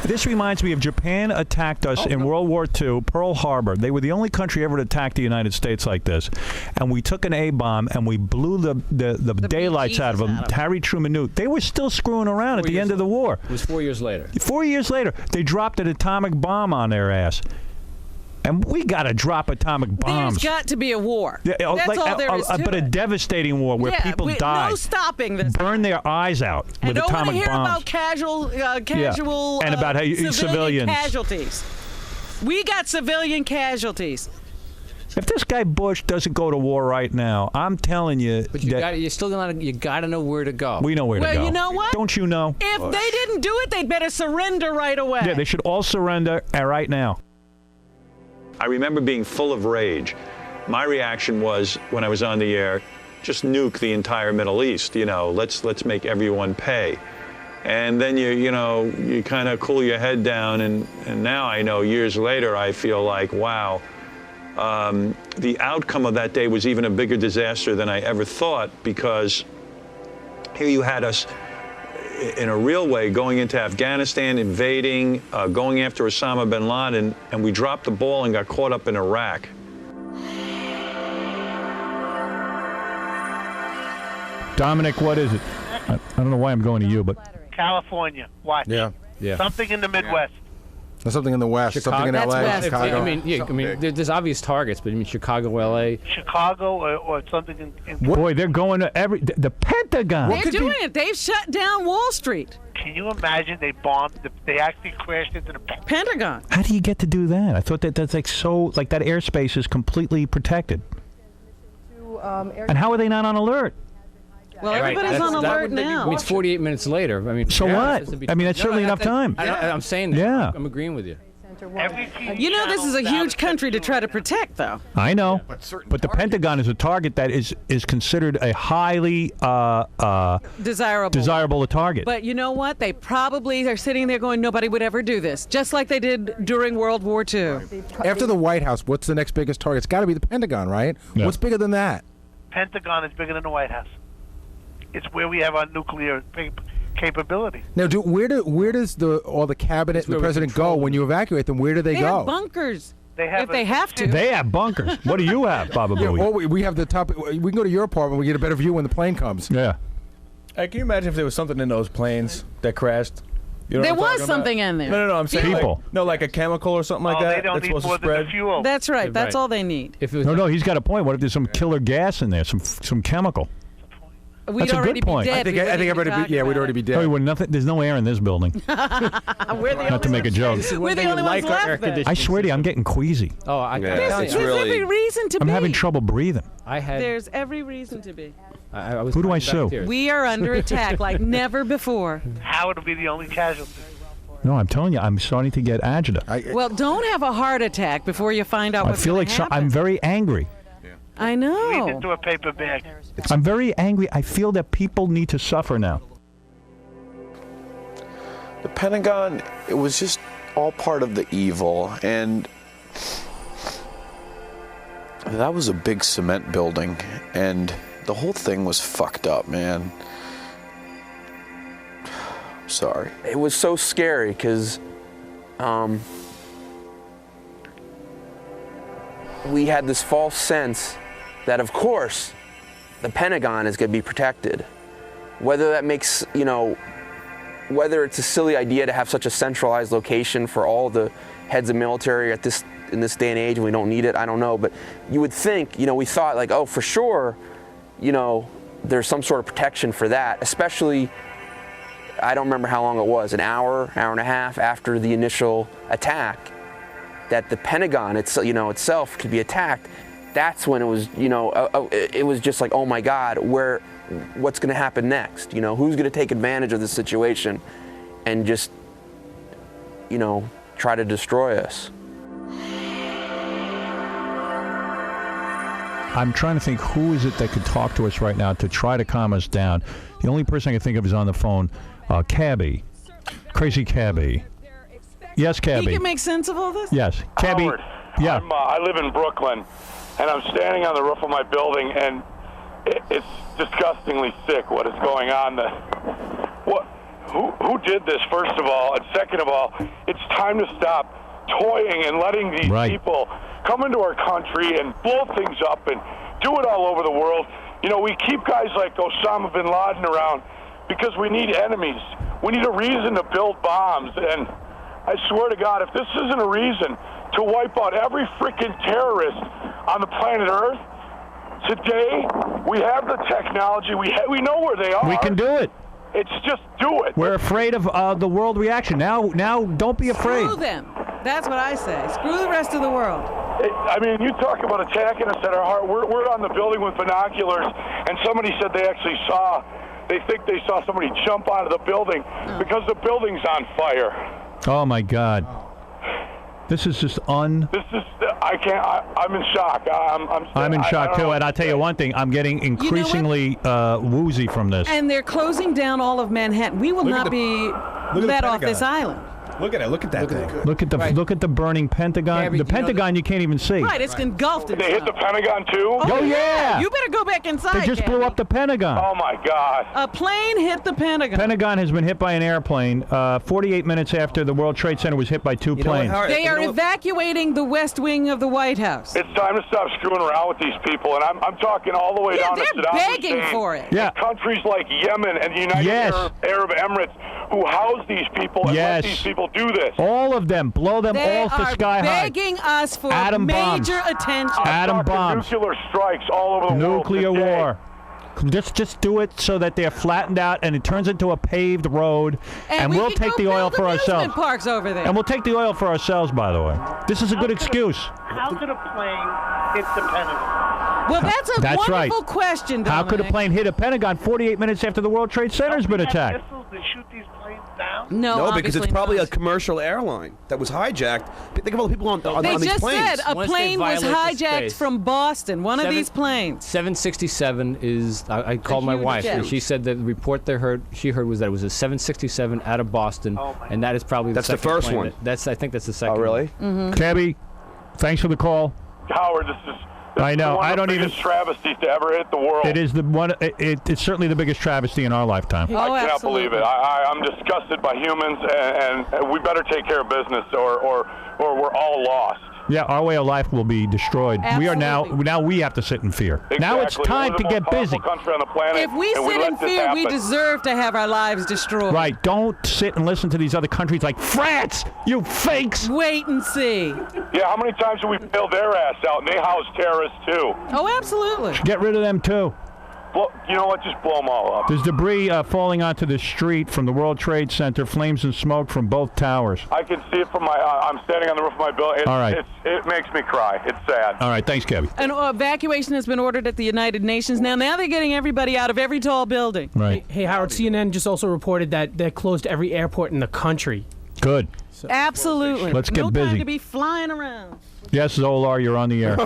This reminds me of Japan attacked us in World War II, Pearl Harbor. They were the only country ever to attack the United States like this. And we took an A-bomb and we blew the daylights out of them. Harry Truman knew. They were still screwing around at the end of the war. It was 4 years later. 4 years later, they dropped an atomic bomb on their ass. And we got to drop atomic bombs. There's got to be a war. Yeah, That's all there is to but it. a devastating war where people die. No stopping this. Burn their eyes out with atomic bombs. And don't want to hear about casual and about civilians. Casualties. We got civilian casualties. If this guy Bush doesn't go to war right now, I'm telling you. But you got to know where to go. We know where to go. Well, you know what? Don't you know? If they didn't do it, they'd better surrender right away. Yeah, they should all surrender right now. I remember being full of rage. My reaction was, when I was on the air, just nuke the entire Middle East. Let's make everyone pay. And then you kind of cool your head down, and now I know years later I feel like, wow, the outcome of that day was even a bigger disaster than I ever thought, because here you had us in a real way going into Afghanistan, invading, going after Osama bin Laden, and we dropped the ball and got caught up in Iraq. Dominic, what is it? I don't know why I'm going to you, but California. Watch. Yeah. Something in the Midwest. There's something in the West, something in LA, Chicago. There's obvious targets, but I mean Chicago, LA. Chicago or something in boy, they're going to the Pentagon. They're doing it. They've shut down Wall Street. Can you imagine they bombed? They actually crashed into the Pentagon. How do you get to do that? I thought that's like that airspace is completely protected. And how are they not on alert? Well, everybody's on alert now. I mean, it's 48 minutes later. I mean, So what? I mean, that's certainly enough time. I'm saying that. Yeah. I'm agreeing with you. You know, this is a huge country to try to protect, though. I know, but the Pentagon is a target that is considered a highly desirable target. But you know what? They probably are sitting there going, nobody would ever do this, just like they did during World War II. After the White House, what's the next biggest target? It's got to be the Pentagon, right? Yeah. What's bigger than that? Pentagon is bigger than the White House. It's where we have our nuclear capability. Now, where does all the cabinet and the president go when you evacuate them? Where do they They go? have bunkers. They have if they have to. They have bunkers. What do you have, Baba Yeah, Booey? well, we have the top. We can go to your apartment. We get a better view when the plane comes. Yeah. Hey, can you imagine if there was something in those planes that crashed? You know There what I'm was talking something about? in there. No, I'm saying People. like a chemical or something like that. They don't that's need supposed more to than spread. the fuel. That's right. That's Right. all they need. No, he's got a point. What if there's some killer gas in there, some chemical? We'd That's a already good point. be dead. I think everybody. We'd already be dead. No, there's no air in this building. We're the Not to make a joke. We're the only ones left then. I swear to you, I'm getting queasy. Oh, I There's every reason to I'm be. having trouble breathing. There's every reason to be. I was Who do I back sue? here. We are under attack like never before. Howard will be the only casualty. No, I'm telling you, I'm starting to get agitated. Well, don't have a heart attack before you find out I what's feel going like to happen. I'm very angry. I Read know. into a paper bag. I'm very angry. I feel that people need to suffer now. The Pentagon, it was just all part of the evil, and that was a big cement building, and the whole thing was fucked up, man. Sorry. It was so scary because we had this false sense that, of course, the Pentagon is going to be protected. Whether that makes, whether it's a silly idea to have such a centralized location for all the heads of military in this day and age, and we don't need it, I don't know. But you would think, we thought like, oh, for sure, there's some sort of protection for that, especially, I don't remember how long it was, an hour and a half after the initial attack, that the Pentagon itself could be attacked. That's when it was, it was just like, oh my God, what's going to happen next? Who's going to take advantage of this situation and just, try to destroy us? I'm trying to think who is it that could talk to us right now to try to calm us down. The only person I can think of is on the phone, Cabby. Crazy Cabby. Yes, Cabby. He can make sense of all this? Yes. Cabby. Howard, Yeah. I live in Brooklyn, and I'm standing on the roof of my building, and it's disgustingly sick what is going on. Who did this, first of all? And second of all, it's time to stop toying and letting these people come into our country and blow things up and do it all over the world. We keep guys like Osama bin Laden around because we need enemies. We need a reason to build bombs. And I swear to God, if this isn't a reason to wipe out every freaking terrorist on the planet Earth, today we have the technology. We know where they are. We can do it. It's just do it. We're afraid of the world reaction. Now, don't be afraid. Screw them. That's what I say. Screw the rest of the world. I mean, you talk about attacking us at our heart. We're on the building with binoculars, and somebody said they think they saw somebody jump out of the building because the building's on fire. Oh my God. This is just I'm in shock. I'm in shock too, and I'll tell you one thing: I'm getting increasingly woozy from this. And they're closing down all of Manhattan. We will not be let off this island. Look at it. Look at that thing. Look at the burning Pentagon. Gabby, the do you know Pentagon you can't even see. Right, it's engulfed in They hit the Pentagon too? Oh, yeah. You better go back inside. They just blew up the Pentagon. Oh my God. A plane hit the Pentagon. Pentagon has been hit by an airplane 48 minutes after the World Trade Center was hit by two planes. They are evacuating the West Wing of the White House. It's time to stop screwing around with these people, and I'm talking all the way down to they're Saddam begging Hussein, for it. Yeah. Countries like Yemen and the United Arab Emirates who house these people and let these people do this. All of them. Blow them They all to are sky high. begging us for Atom bombs. major attention. Atom bombs. Nuclear strikes all over the Nuclear world today. war. Just do it so that they're flattened out and it turns into a paved road, and we'll take the oil for ourselves. Parks over there. And we'll take the oil for ourselves, by the way. This is a good excuse. How could a plane hit the Pentagon? Well, that's a That's right. wonderful question, How could a Dominic. plane hit a Pentagon 48 minutes after the World Trade Center's been attacked? Missiles to shoot these planes down? No, because it's obviously probably not. a commercial airline that was hijacked. Think of all the people on They these just planes. said a plane was hijacked from Boston, one of these planes. 767 is. I called my huge wife, jet. and she said that the report she heard was that it was a 767 out of Boston, and that is probably That's the the second first plane one. I think that's the second. Oh, really? Cabby, thanks for the call. Howard, this is I know. one I of the don't even. biggest travesties to ever hit the world. It is the one. It's certainly the biggest travesty in our lifetime. I can't believe it. I'm disgusted by humans, and we better take care of business, or we're all lost. Yeah, our way of life will be destroyed. We are now we have to sit in fear. Now it's Exactly. time We're to the get most busy. powerful country on the planet, If we and sit let in this fear, we happen. deserve to have our lives destroyed. Right. Don't sit and listen to these other countries like France, you fakes. Wait and see. Yeah, how many times have we bailed their ass out, and they house terrorists too? Oh, absolutely. Get rid of them too. You know what? Just blow them all up. There's debris falling onto the street from the World Trade Center, flames and smoke from both towers. I can see it from my. I'm standing on the roof of my building. All right. It makes me cry. It's sad. All right, thanks, Kevin. An evacuation has been ordered at the United Nations. Now they're getting everybody out of every tall building. Right. Hey, Howard, CNN just also reported that they closed every airport in the country. Good. Absolutely. Let's get no busy. time to be flying around. Yes, Zolar, you're on the air.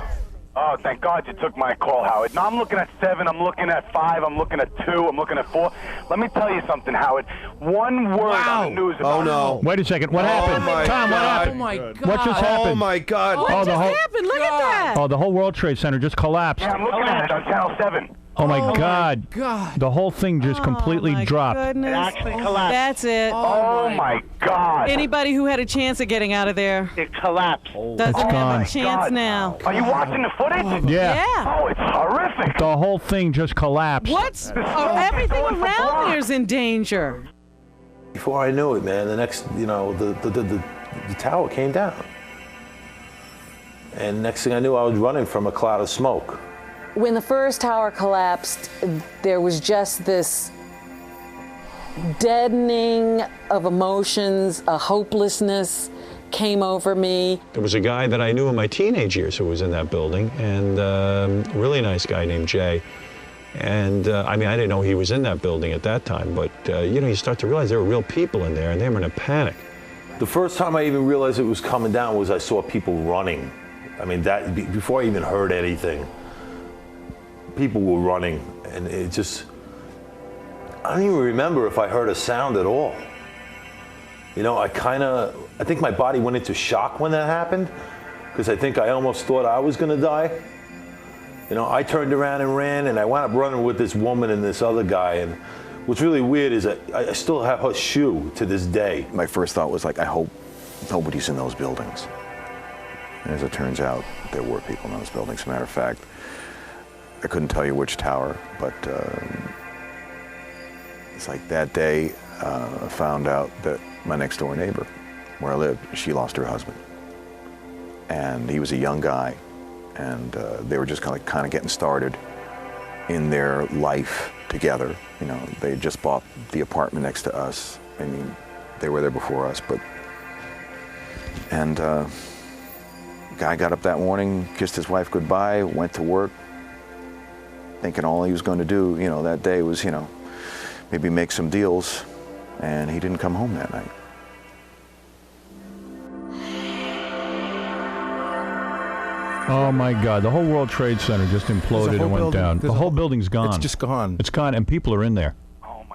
Oh, thank God you took my call, Howard. Now I'm looking at 7, I'm looking at 5, I'm looking at 2, I'm looking at 4. Let me tell you something, Howard. One word on the news about... Oh, no. Wait a second. What happened? my Tom, what God. happened? Oh, my What just happened? Oh, my God. What the just whole, happened? Look at that. Oh, the whole World Trade Center just collapsed. Yeah, I'm looking at it on Channel 7. Oh, my God. The whole thing just completely dropped. Goodness. It actually collapsed. That's it. Oh, my God. Anybody who had a chance of getting out of there It collapsed. doesn't It's have gone. a chance now. Are you watching the footage? Yeah. Oh, it's horrific. The whole thing just collapsed. What's everything around there is in danger. Before I knew it, man, the next, the tower came down. And next thing I knew, I was running from a cloud of smoke. When the first tower collapsed, there was just this deadening of emotions, a hopelessness came over me. There was a guy that I knew in my teenage years who was in that building, and a really nice guy named Jay. And I didn't know he was in that building at that time, but you start to realize there were real people in there, and they were in a panic. The first time I even realized it was coming down was I saw people running. Before I even heard anything, people were running, and it just, I don't even remember if I heard a sound at all. I think my body went into shock when that happened, because I think I almost thought I was gonna die. I turned around and ran, and I wound up running with this woman and this other guy, and what's really weird is that I still have her shoe to this day. My first thought was like, I hope nobody's in those buildings. And as it turns out, there were people in those buildings. As a matter of fact, I couldn't tell you which tower, but it's like that day I found out that my next door neighbor, where I lived, she lost her husband. And he was a young guy, and they were just kind of getting started in their life together. They had just bought the apartment next to us. They were there before us, and guy got up that morning, kissed his wife goodbye, went to work, thinking all he was going to do, that day was, maybe make some deals, and he didn't come home that night. Oh, my God. The whole World Trade Center just imploded and went down. The whole building's gone. It's just gone. It's gone, and people are in there.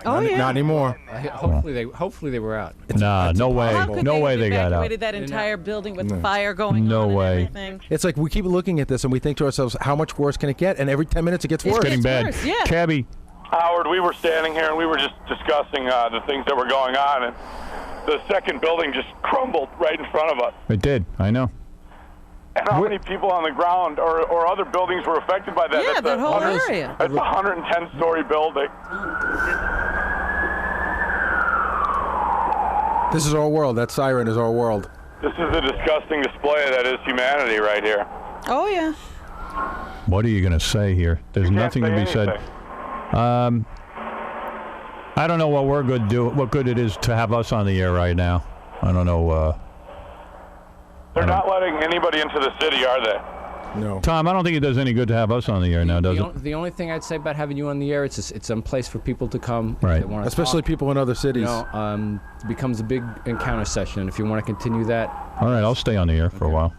Oh, yeah. Not anymore. Hopefully they were out. Nah, no way. How could No way they got out. evacuated that entire building with the fire going No on way. and everything. It's like we keep looking at this and we think to ourselves, how much worse can it get? And every 10 minutes it gets worse. It's getting bad. yeah. Cabby. Howard, we were standing here and we were just discussing the things that were going on, and the second building just crumbled right in front of us. It did. I know. And how many people on the ground or other buildings were affected by that? Yeah, that whole area. It's a 110-story building. This is our world. That siren is our world. This is a disgusting display that is humanity right here. Oh, yeah. What are you going to say here? There's nothing to be said. I don't know what we're good do. What good it is to have us on the air right now. I don't know. They're not letting anybody into the city, are they? No. Tom, I don't think it does any good to have us on the air now, does it? The only thing I'd say about having you on the air, it's some place for people to come. if Right. they wanna Especially talk. people in other cities. It becomes a big encounter session. If you want to continue that. All right, I'll stay on the air for a while.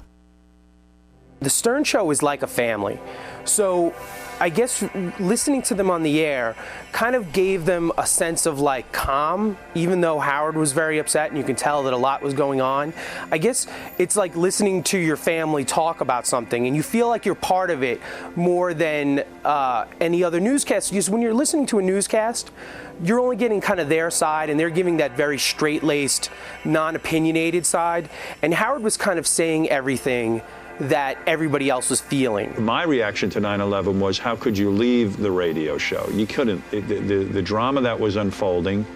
The Stern Show is like a family. So I guess listening to them on the air kind of gave them a sense of like calm, even though Howard was very upset and you can tell that a lot was going on. I guess it's like listening to your family talk about something and you feel like you're part of it more than any other newscast. Because when you're listening to a newscast, you're only getting kind of their side, and they're giving that very straight-laced, non-opinionated side. And Howard was kind of saying everything that everybody else was feeling. My reaction to 9/11 was, how could you leave the radio show? You couldn't. The drama that was unfolding,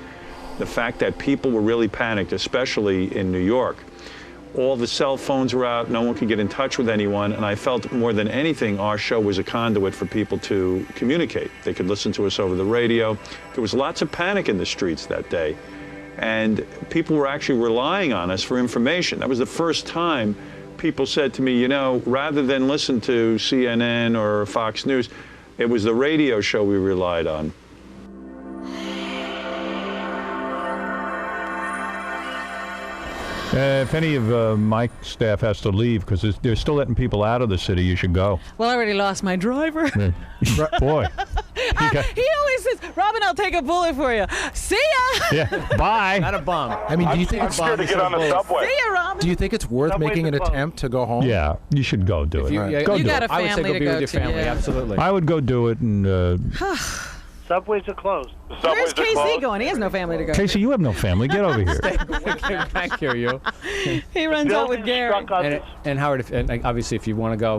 the fact that people were really panicked, especially in New York. All the cell phones were out, no one could get in touch with anyone, and I felt more than anything our show was a conduit for people to communicate. They could listen to us over the radio. There was lots of panic in the streets that day, and people were actually relying on us for information. That was the first time people said to me, rather than listen to CNN or Fox News, it was the radio show we relied on. If any of my staff has to leave because they're still letting people out of the city, you should go. Well, I already lost my driver. Boy. He always says, Robin, I'll take a bullet for you. See ya. Yeah, bye. Not a bomb. I mean, do you think I'm scared to get on the subway. See ya, Robin. Do you think it's worth making an attempt to go home? Yeah, you should go do it. You got a I would say family go to be go with your to, family, yeah. absolutely. I would go do it and. Subways are closed. Where's Casey going? He has no family to go Casey, you have no family. Get over here. Get back here, you. He runs out with Gary. And Howard, and obviously, if you want to go,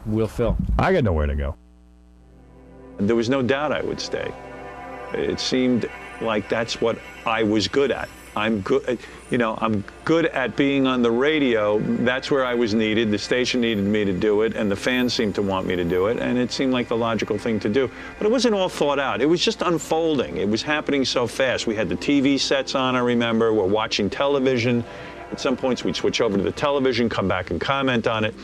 we'll fill. I got nowhere to go. There was no doubt I would stay. It seemed like that's what I was good at. I'm good, I'm good at being on the radio. That's where I was needed. The station needed me to do it, and the fans seemed to want me to do it, and it seemed like the logical thing to do. But it wasn't all thought out. It was just unfolding. It was happening so fast. We had the TV sets on, I remember. We're watching television. At some points, we'd switch over to the television, come back and comment on it.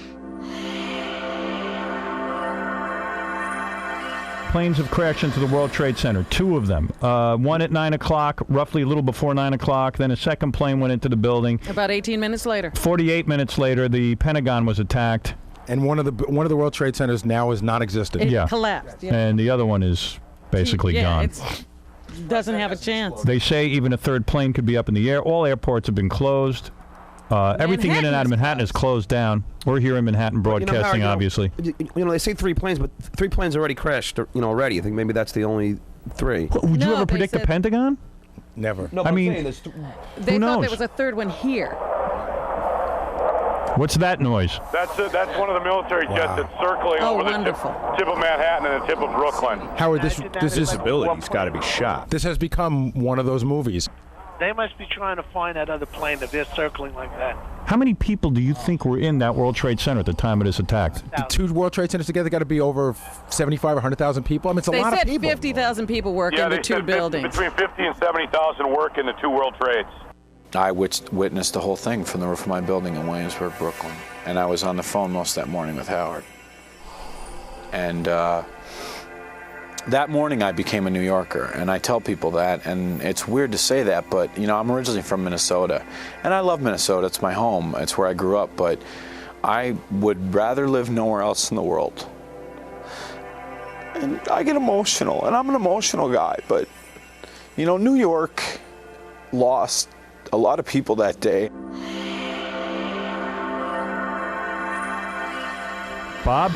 Planes have crashed into the World Trade Center, 2 of them. One at 9 o'clock, roughly a little before 9 o'clock. Then a second plane went into the building. About 18 minutes later. 48 minutes later, the Pentagon was attacked. And one of the World Trade Centers now is non-existent. It collapsed. Yeah. And the other one is basically gone. It doesn't have a chance. They say even a third plane could be up in the air. All airports have been closed. Everything in and out of Manhattan is closed down. We're here in Manhattan broadcasting, obviously. They say 3 planes, but 3 planes already crashed. Already. I think maybe that's the only 3. Would you ever predict the Pentagon? Never. No, I mean, They who thought knows? there was a third one here. What's that noise? That's one of the military jets that's circling over the tip of Manhattan and the tip of Brooklyn. Howard, this Visibility's got to be shot. This has become one of those movies. They must be trying to find that other plane if they're circling like that. How many people do you think were in that World Trade Center at the time of this attack? The 2 World Trade Centers together got to be over 75 or 100,000 people. I mean, it's a lot of people. They said 50,000 people work in the 2 buildings. Between 50 and 70,000 work in the 2 World Trades. I witnessed the whole thing from the roof of my building in Williamsburg, Brooklyn. And I was on the phone most of that morning with Howard. And that morning I became a New Yorker, and I tell people that, and it's weird to say that, but I'm originally from Minnesota, and I love Minnesota. It's my home. It's where I grew up, but I would rather live nowhere else in the world. And I get emotional, and I'm an emotional guy, but You know, New York lost a lot of people that day. Bob?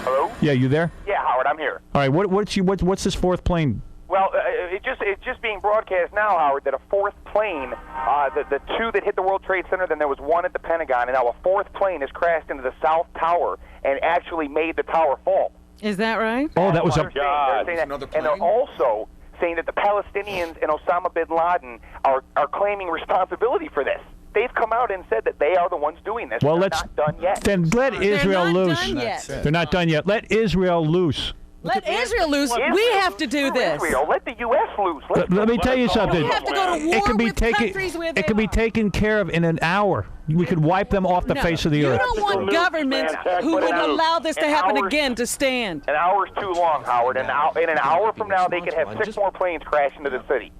Hello? Yeah, you there? Yeah, Howard, I'm here. All right, what's this fourth plane? Well, it's just being broadcast now, Howard, that a fourth plane, the two that hit the World Trade Center, then there was one at the Pentagon, and now a fourth plane has crashed into the South Tower and actually made the tower fall. Is that right? Oh, that was a... And they're also saying that the Palestinians and Osama bin Laden are claiming responsibility for this. They've come out and said that they are the ones doing this. Well, They're not done yet. Then let Israel not loose. done yet. They're not done yet. Let Israel loose. Let Israel loose. We have to do this. Israel. Let the U.S. loose. Let me tell you something. We have to go to war It can be with taken. countries where they It can be taken care of in an hour. We could wipe them off the No, face of the you earth. don't want governments who would allow this to happen again to stand. An hour's too long, Howard. In an hour from now, they could have 6 more planes crash into the city.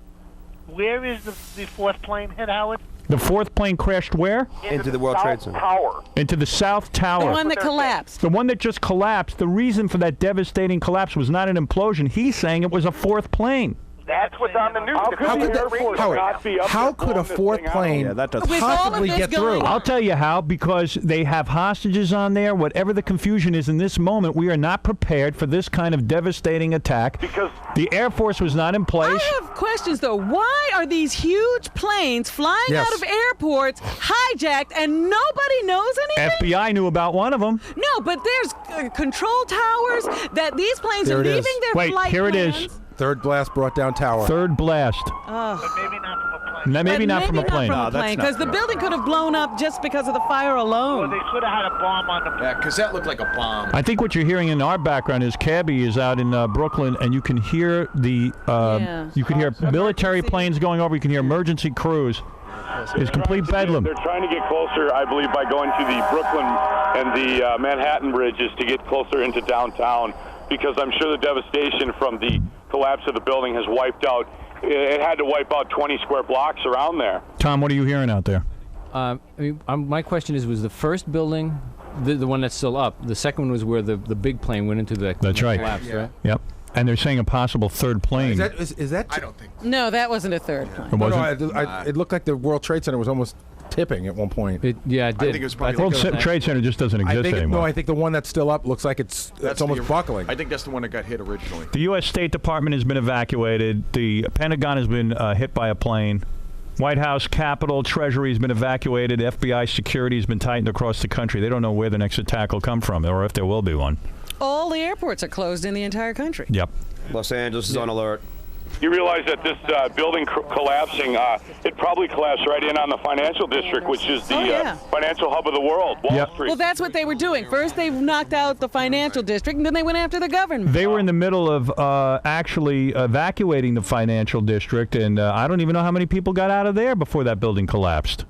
Where is the fourth plane hit, Howard? The fourth plane crashed where? Into the World Trade Center. Tower. Into the South Tower. The one that collapsed. The one that just collapsed. The reason for that devastating collapse was not an implosion. He's saying it was a fourth plane. That's what's on the news. How could a fourth plane possibly get through? I'll tell you how, because they have hostages on there. Whatever the confusion is in this moment, we are not prepared for this kind of devastating attack. Because the Air Force was not in place. I have questions, though. Why are these huge planes flying out of airports hijacked and nobody knows anything? FBI knew about one of them. No, but there's control towers that these planes are leaving their Wait, flight here plans. it is. Third blast brought down tower. Third blast. Oh. Maybe not from a plane. No, maybe not from a plane. Because the building could have blown up just because of the fire alone. Well, they could have had a bomb on the plane. Yeah, because that looked like a bomb. I think what you're hearing in our background is Cabby is out in Brooklyn, and you can hear the you can hear military planes going over. You can hear emergency crews. It's complete bedlam. They're trying to get closer, I believe, by going to the Brooklyn and the Manhattan bridges to get closer into downtown, because I'm sure the devastation from the collapse of the building has wiped out. It had to wipe out 20 square blocks around there. Tom, what are you hearing out there? My question is, was the first building the one that's still up? The second one was where the big plane went into the That's right. collapse, right? Yep. And they're saying a possible third plane. Is that? I don't think. No, that wasn't a third plane. It wasn't? It looked like the World Trade Center was almost tipping at one point. It did. I think it was probably. World Trade Center just doesn't exist anymore. No, I think the one that's still up looks like it's almost buckling. I think that's the one that got hit originally. The U.S. State Department has been evacuated. The Pentagon has been hit by a plane. White House, Capitol, Treasury has been evacuated. FBI security has been tightened across the country. They don't know where the next attack will come from, or if there will be one. All the airports are closed in the entire country. Yep. Los Angeles is on alert. You realize that this building collapsing, it probably collapsed right in on the financial district, which is the financial hub of the world, Wall Street. Well, that's what they were doing. First, they knocked out the financial district, and then they went after the government. They were in the middle of actually evacuating the financial district, and I don't even know how many people got out of there before that building collapsed.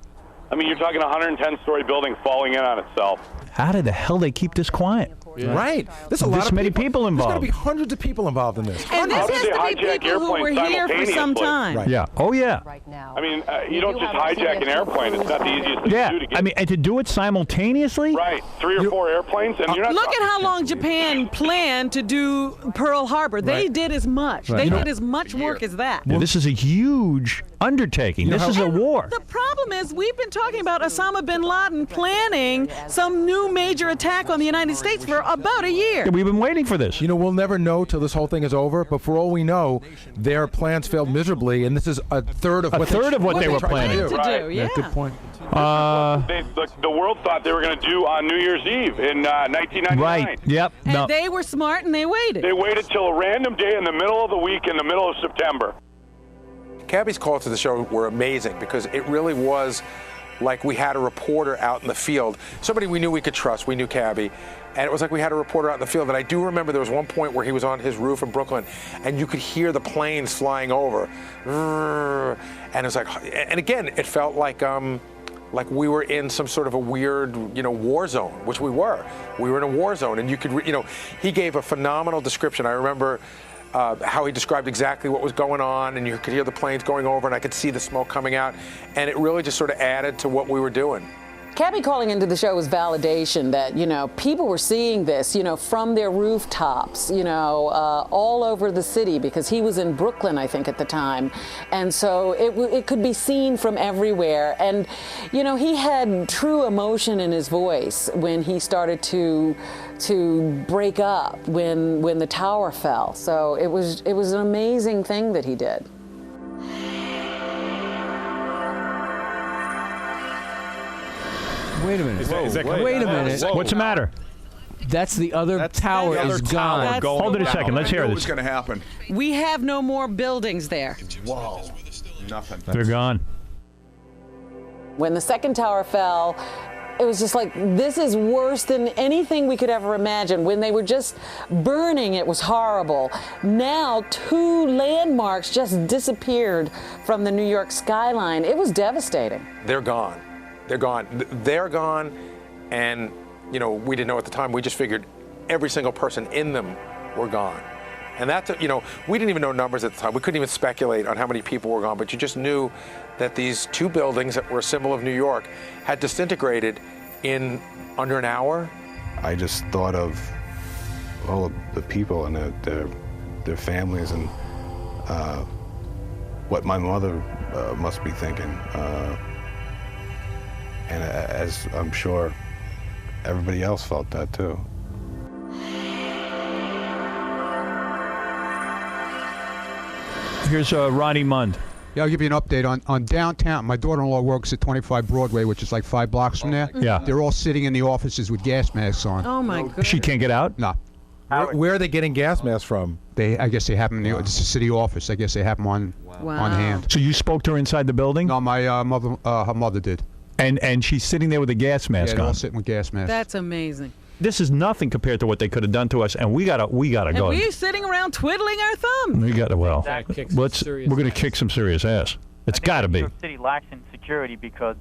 I mean, you're talking a 110-story building falling in on itself. How did the hell they keep this quiet? Right. There's a lot this of many people involved. There's got to be hundreds of people involved in this. And this has to be people who were here for some time. Right. Yeah. Oh, yeah. I mean, you don't just hijack an airplane. It's not the easiest thing to do to get. I mean, and to do it simultaneously? Right. 3 or 4 airplanes, and you're not. Look at how long Japan planned to do Pearl Harbor. They did as much. Right. They did as much work as that. Well, this is a huge undertaking. This is a war. The problem is we've been talking about Osama bin Laden planning some new major attack on the United States for about a year. We've been waiting for this. You know, we'll never know till this whole thing is over, but for all we know, their plans failed miserably, and this is a third of what they were planning to do. Yeah. Good point. The world thought they were going to do on New Year's Eve in 1999. Right. Yep. And they were smart, and they waited. They waited till a random day in the middle of the week in the middle of September. Cabby's calls to the show were amazing because it really was like we had a reporter out in the field, somebody we knew we could trust. We knew Cabby, and it was like we had a reporter out in the field. And I do remember there was one point where he was on his roof in Brooklyn, and you could hear the planes flying over, and it was like, and again, it felt like we were in some sort of a weird, war zone, which we were. We were in a war zone, and you could, he gave a phenomenal description. I remember how he described exactly what was going on, and you could hear the planes going over, and I could see the smoke coming out, and it really just sort of added to what we were doing. Cabby calling into the show was validation that, people were seeing this, from their rooftops, all over the city, because he was in Brooklyn, I think, at the time. And so it could be seen from everywhere. And, he had true emotion in his voice when he started to break up when the tower fell. So it was an amazing thing that he did. Wait a minute. Wait a minute. What's the matter? That's the other tower is gone. Hold it a second. Let's hear What this. was going to happen? We have no more buildings there. Whoa. Nothing. They're gone. When the second tower fell, it was just like, this is worse than anything we could ever imagine. When they were just burning, it was horrible. Now, 2 landmarks just disappeared from the New York skyline. It was devastating. They're gone. They're gone. They're gone, and, we didn't know at the time. We just figured every single person in them were gone. And that's, we didn't even know numbers at the time. We couldn't even speculate on how many people were gone, but you just knew that these 2 buildings that were a symbol of New York had disintegrated in under an hour. I just thought of all of the people and their families and what my mother must be thinking. And as I'm sure everybody else felt that too. Here's Ronnie Mund. Yeah, I'll give you an update on downtown. My daughter-in-law works at 25 Broadway, which is like 5 blocks from there. Yeah. They're all sitting in the offices with gas masks on. Oh, my goodness. She can't get out? No. Where are they getting gas masks from? I guess they have them in the city office. I guess they have them on hand. So you spoke to her inside the building? No, my her mother did. And she's sitting there with a gas mask they're on. all sitting with gas masks. That's amazing. This is nothing compared to what they could have done to us, and we gotta And go. we're sitting around twiddling our thumbs. We gotta We're going to kick some serious ass. It's got to be. New York City lacks in security because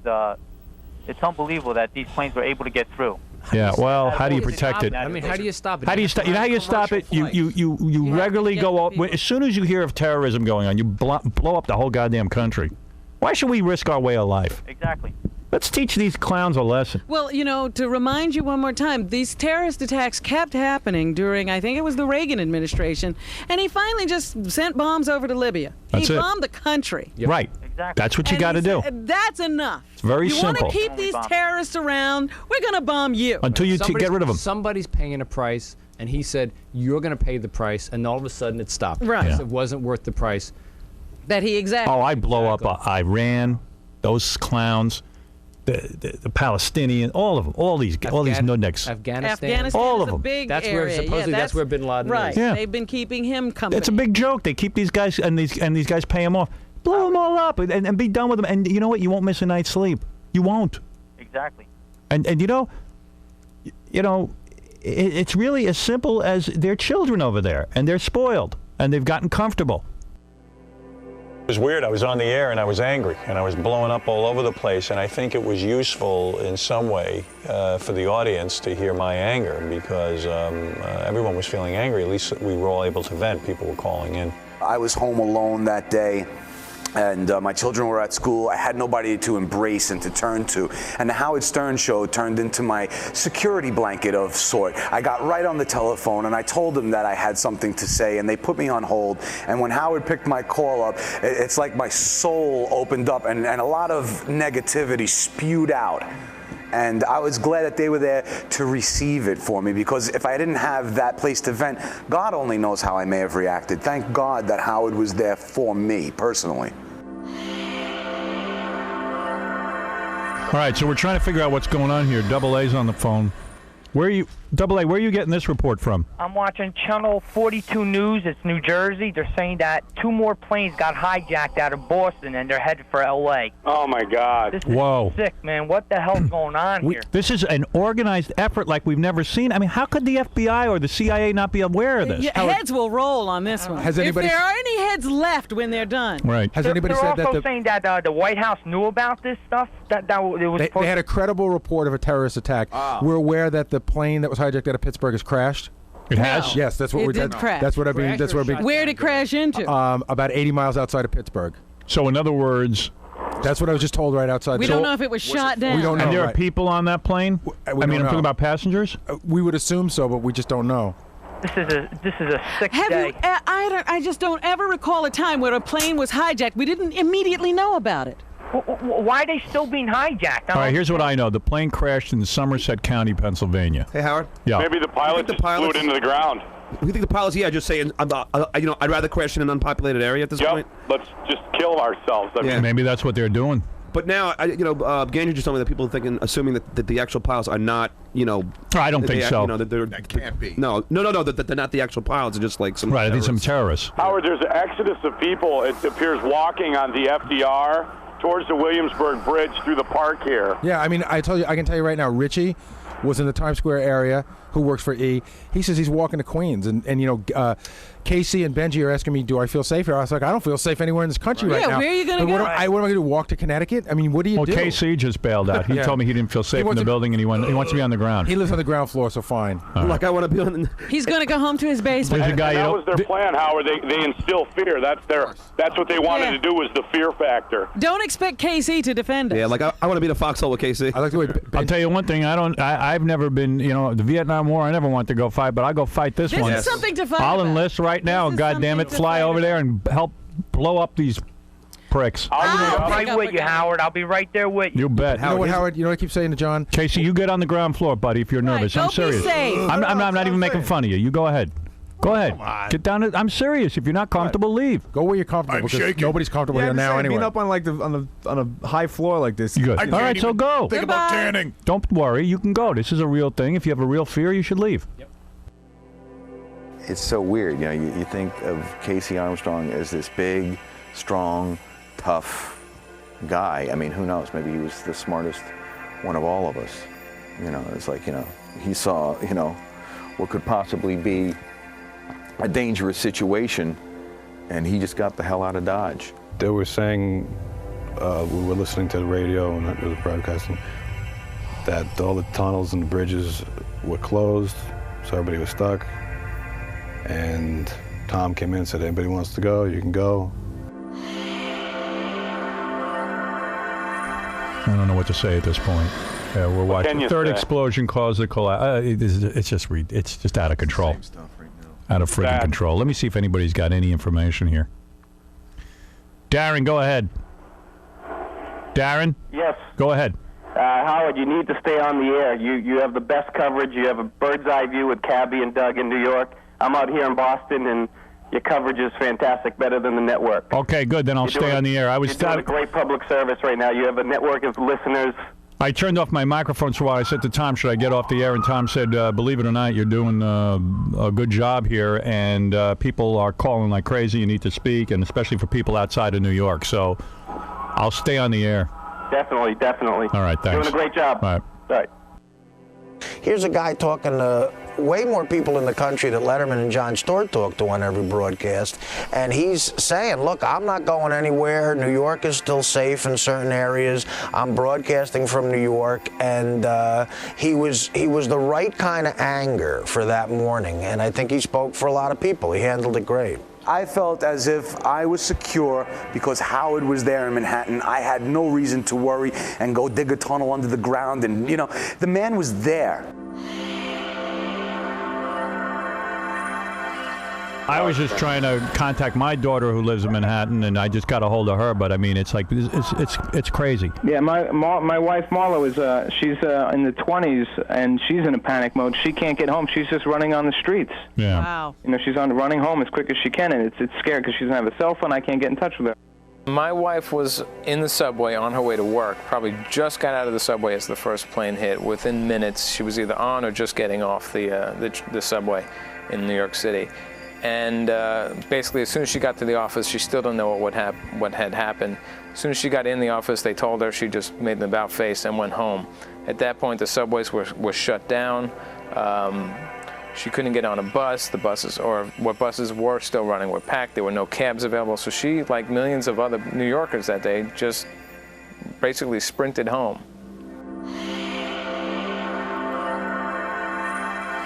it's unbelievable that these planes were able to get through. Yeah. Well, how do you protect it? I mean, how do you stop it? How do you stop? You know how you stop it? You regularly go up. As soon as you hear of terrorism going on, you blow up the whole goddamn country. Why should we risk our way of life? Exactly. Let's teach these clowns a lesson. Well, to remind you one more time, these terrorist attacks kept happening during, I think it was the Reagan administration, and he finally just sent bombs over to Libya. That's he it. bombed the country. Yep. Right. Exactly. That's what you got to do. That's enough. It's very you simple. You want to keep these terrorists around, we're going to bomb you. Until you get rid of them. Somebody's paying a price, and he said, you're going to pay the price, and all of a sudden it stopped. Right. Because it wasn't worth the price. That he exactly. Oh, I'd blow up Iran, those clowns. The Palestinian, all of them, all these nudniks. Afghanistan all is of them. A big that's area. where supposedly that's where Bin Laden right. is. Yeah. They've been keeping him company. It's a big joke. They keep these guys and these guys pay them off. Blow them all up and be done with them. And you know what? You won't miss a night's sleep. You won't. Exactly. And it's really as simple as they're children over there, and they're spoiled, and they've gotten comfortable. It was weird. I was on the air and I was angry and I was blowing up all over the place, and I think it was useful in some way for the audience to hear my anger because everyone was feeling angry. At least we were all able to vent. People were calling in. I was home alone that day. And my children were at school. I had nobody to embrace and to turn to. And the Howard Stern show turned into my security blanket of sort. I got right on the telephone and I told them that I had something to say, and they put me on hold. And when Howard picked my call up, it's like my soul opened up and a lot of negativity spewed out. And I was glad that they were there to receive it for me, because if I didn't have that place to vent, God only knows how I may have reacted. Thank God that Howard was there for me personally. All right, so we're trying to figure out what's going on here. Double A's on the phone. Double A, where are you getting this report from? I'm watching Channel 42 News. It's New Jersey. They're saying that 2 more planes got hijacked out of Boston, and they're headed for L.A. Oh, my God. This is sick, man. What the hell's going on here? This is an organized effort like we've never seen. I mean, how could the FBI or the CIA not be aware of this? Yeah, heads will roll on this one. Has anybody if there are any heads left when they're done. Right. Has anybody said that? They're also saying that the White House knew about this stuff. That it was. They had a credible report of a terrorist attack. We're aware that the plane that was hijacked out of Pittsburgh has crashed. It has? Yes, that's what It we're. did crash. That's what I mean. That's what I mean. Where did it crash into? About 80 miles outside of Pittsburgh. So in other words, That's what I was just told right outside. We don't know if it was shot down. We don't know. And there are right. people on that plane? We I don't mean, I'm know. talking about passengers? We would assume so, but we just don't know. This is a sick Have day. you? I just don't ever recall a time where a plane was hijacked. We didn't immediately know about it. Why are they still being hijacked? All right, here's what I know. The plane crashed in Somerset County, Pennsylvania. Hey, Howard. Yeah. Maybe the pilot just flew it into the ground. You think the pilot's just saying, I'd rather crash in an unpopulated area at this point? Let's just kill ourselves. I mean, Maybe that's what they're doing. But now, Gandhi just told me that people are assuming that the actual pilots are not, I don't think so. That can't be. No, that they're not the actual pilots. They're just like some. Right, I think some terrorists. Howard, there's an exodus of people, it appears, walking on the FDR towards the Williamsburg Bridge through the park here. Yeah, I mean, I can tell you right now, Richie was in the Times Square area, who works for E. He says he's walking to Queens, and Casey and Benji are asking me, do I feel safe here? I was like, I don't feel safe anywhere in this country right now. Yeah, where are you going to go? What am I going to do, walk to Connecticut? I mean, what do you do? Well, Casey just bailed out. He told me he didn't feel safe in the building, and he wants to be on the ground. He lives on the ground floor, so fine. Like, I want to be on... He's going to go home to his basement. There's a guy, that was their plan, Howard. They instill fear. That's what they wanted to do, was the fear factor. Don't expect KC to defend us. Yeah, like, I want to be the foxhole with Casey. I like the way I'll tell you one thing. I've never been, the Vietnam War, I never want to go fight, but I'll go fight this one. This is something to fight I'll about. enlist right now, goddamn it, fly over there and help blow up these pricks. I'll be right with you, Howard. I'll be right there with you. You bet. You know what, Howard? You know what I keep saying to John? Casey, you get on the ground floor, buddy, if you're nervous. I'm Don't be serious. safe. I'm not even making fun of you. You go ahead. Go ahead. Get down. I'm serious. If you're not comfortable, leave. Go where you're comfortable, because nobody's comfortable here now anyway. Being up on on a high floor like this. Good. All right, so go. Think about tanning. Don't worry. You can go. This is a real thing. If you have a real fear, you should leave. Yep. It's so weird, you think of Casey Armstrong as this big, strong, tough guy. I mean, who knows? Maybe he was the smartest one of all of us. It's like, he saw, what could possibly be a dangerous situation, and he just got the hell out of Dodge. They were saying, we were listening to the radio and it was broadcasting, that all the tunnels and the bridges were closed, so everybody was stuck. And Tom came in and said, anybody wants to go, you can go. I don't know what to say at this point. We're watching. The third explosion caused the collapse. It's just out of control. Same stuff right now. Out of friggin' control. Let me see if anybody's got any information here. Darren, go ahead. Darren? Yes. Go ahead. Howard, you need to stay on the air. You have the best coverage. You have a bird's eye view with Cabby and Doug in New York. I'm out here in Boston, and your coverage is fantastic, better than the network. Okay, good. Then I'll stay on the air. You're doing a great public service right now. You have a network of listeners. I turned off my microphone for a while. I said to Tom, should I get off the air? And Tom said, believe it or not, you're doing a good job here, and people are calling like crazy. You need to speak, and especially for people outside of New York. So I'll stay on the air. Definitely. All right, thanks. Doing a great job. All right. All right. Here's a guy talking to way more people in the country that Letterman and Jon Stewart talk to on every broadcast, and he's saying, look, I'm not going anywhere. New York is still safe in certain areas. I'm broadcasting from New York, and he was the right kind of anger for that morning, and I think he spoke for a lot of people. He handled it great. I felt as if I was secure because Howard was there in Manhattan. I had no reason to worry and go dig a tunnel under the ground, and the man was there. I was just trying to contact my daughter who lives in Manhattan, and I just got a hold of her. But I mean, it's like it's crazy. Yeah, my wife Marlo is she's in the 20s and she's in a panic mode. She can't get home. She's just running on the streets. Yeah. Wow. She's running home as quick as she can, and it's scared because she doesn't have a cell phone. I can't get in touch with her. My wife was in the subway on her way to work, probably just got out of the subway as the first plane hit. Within minutes, she was either on or just getting off the subway in New York City. And basically, as soon as she got to the office, she still didn't know what had happened. As soon as she got in the office, they told her. She just made an about face and went home. At that point, the subways were shut down. She couldn't get on a bus. The buses, or what buses were still running, were packed. There were no cabs available. So she, like millions of other New Yorkers that day, just basically sprinted home.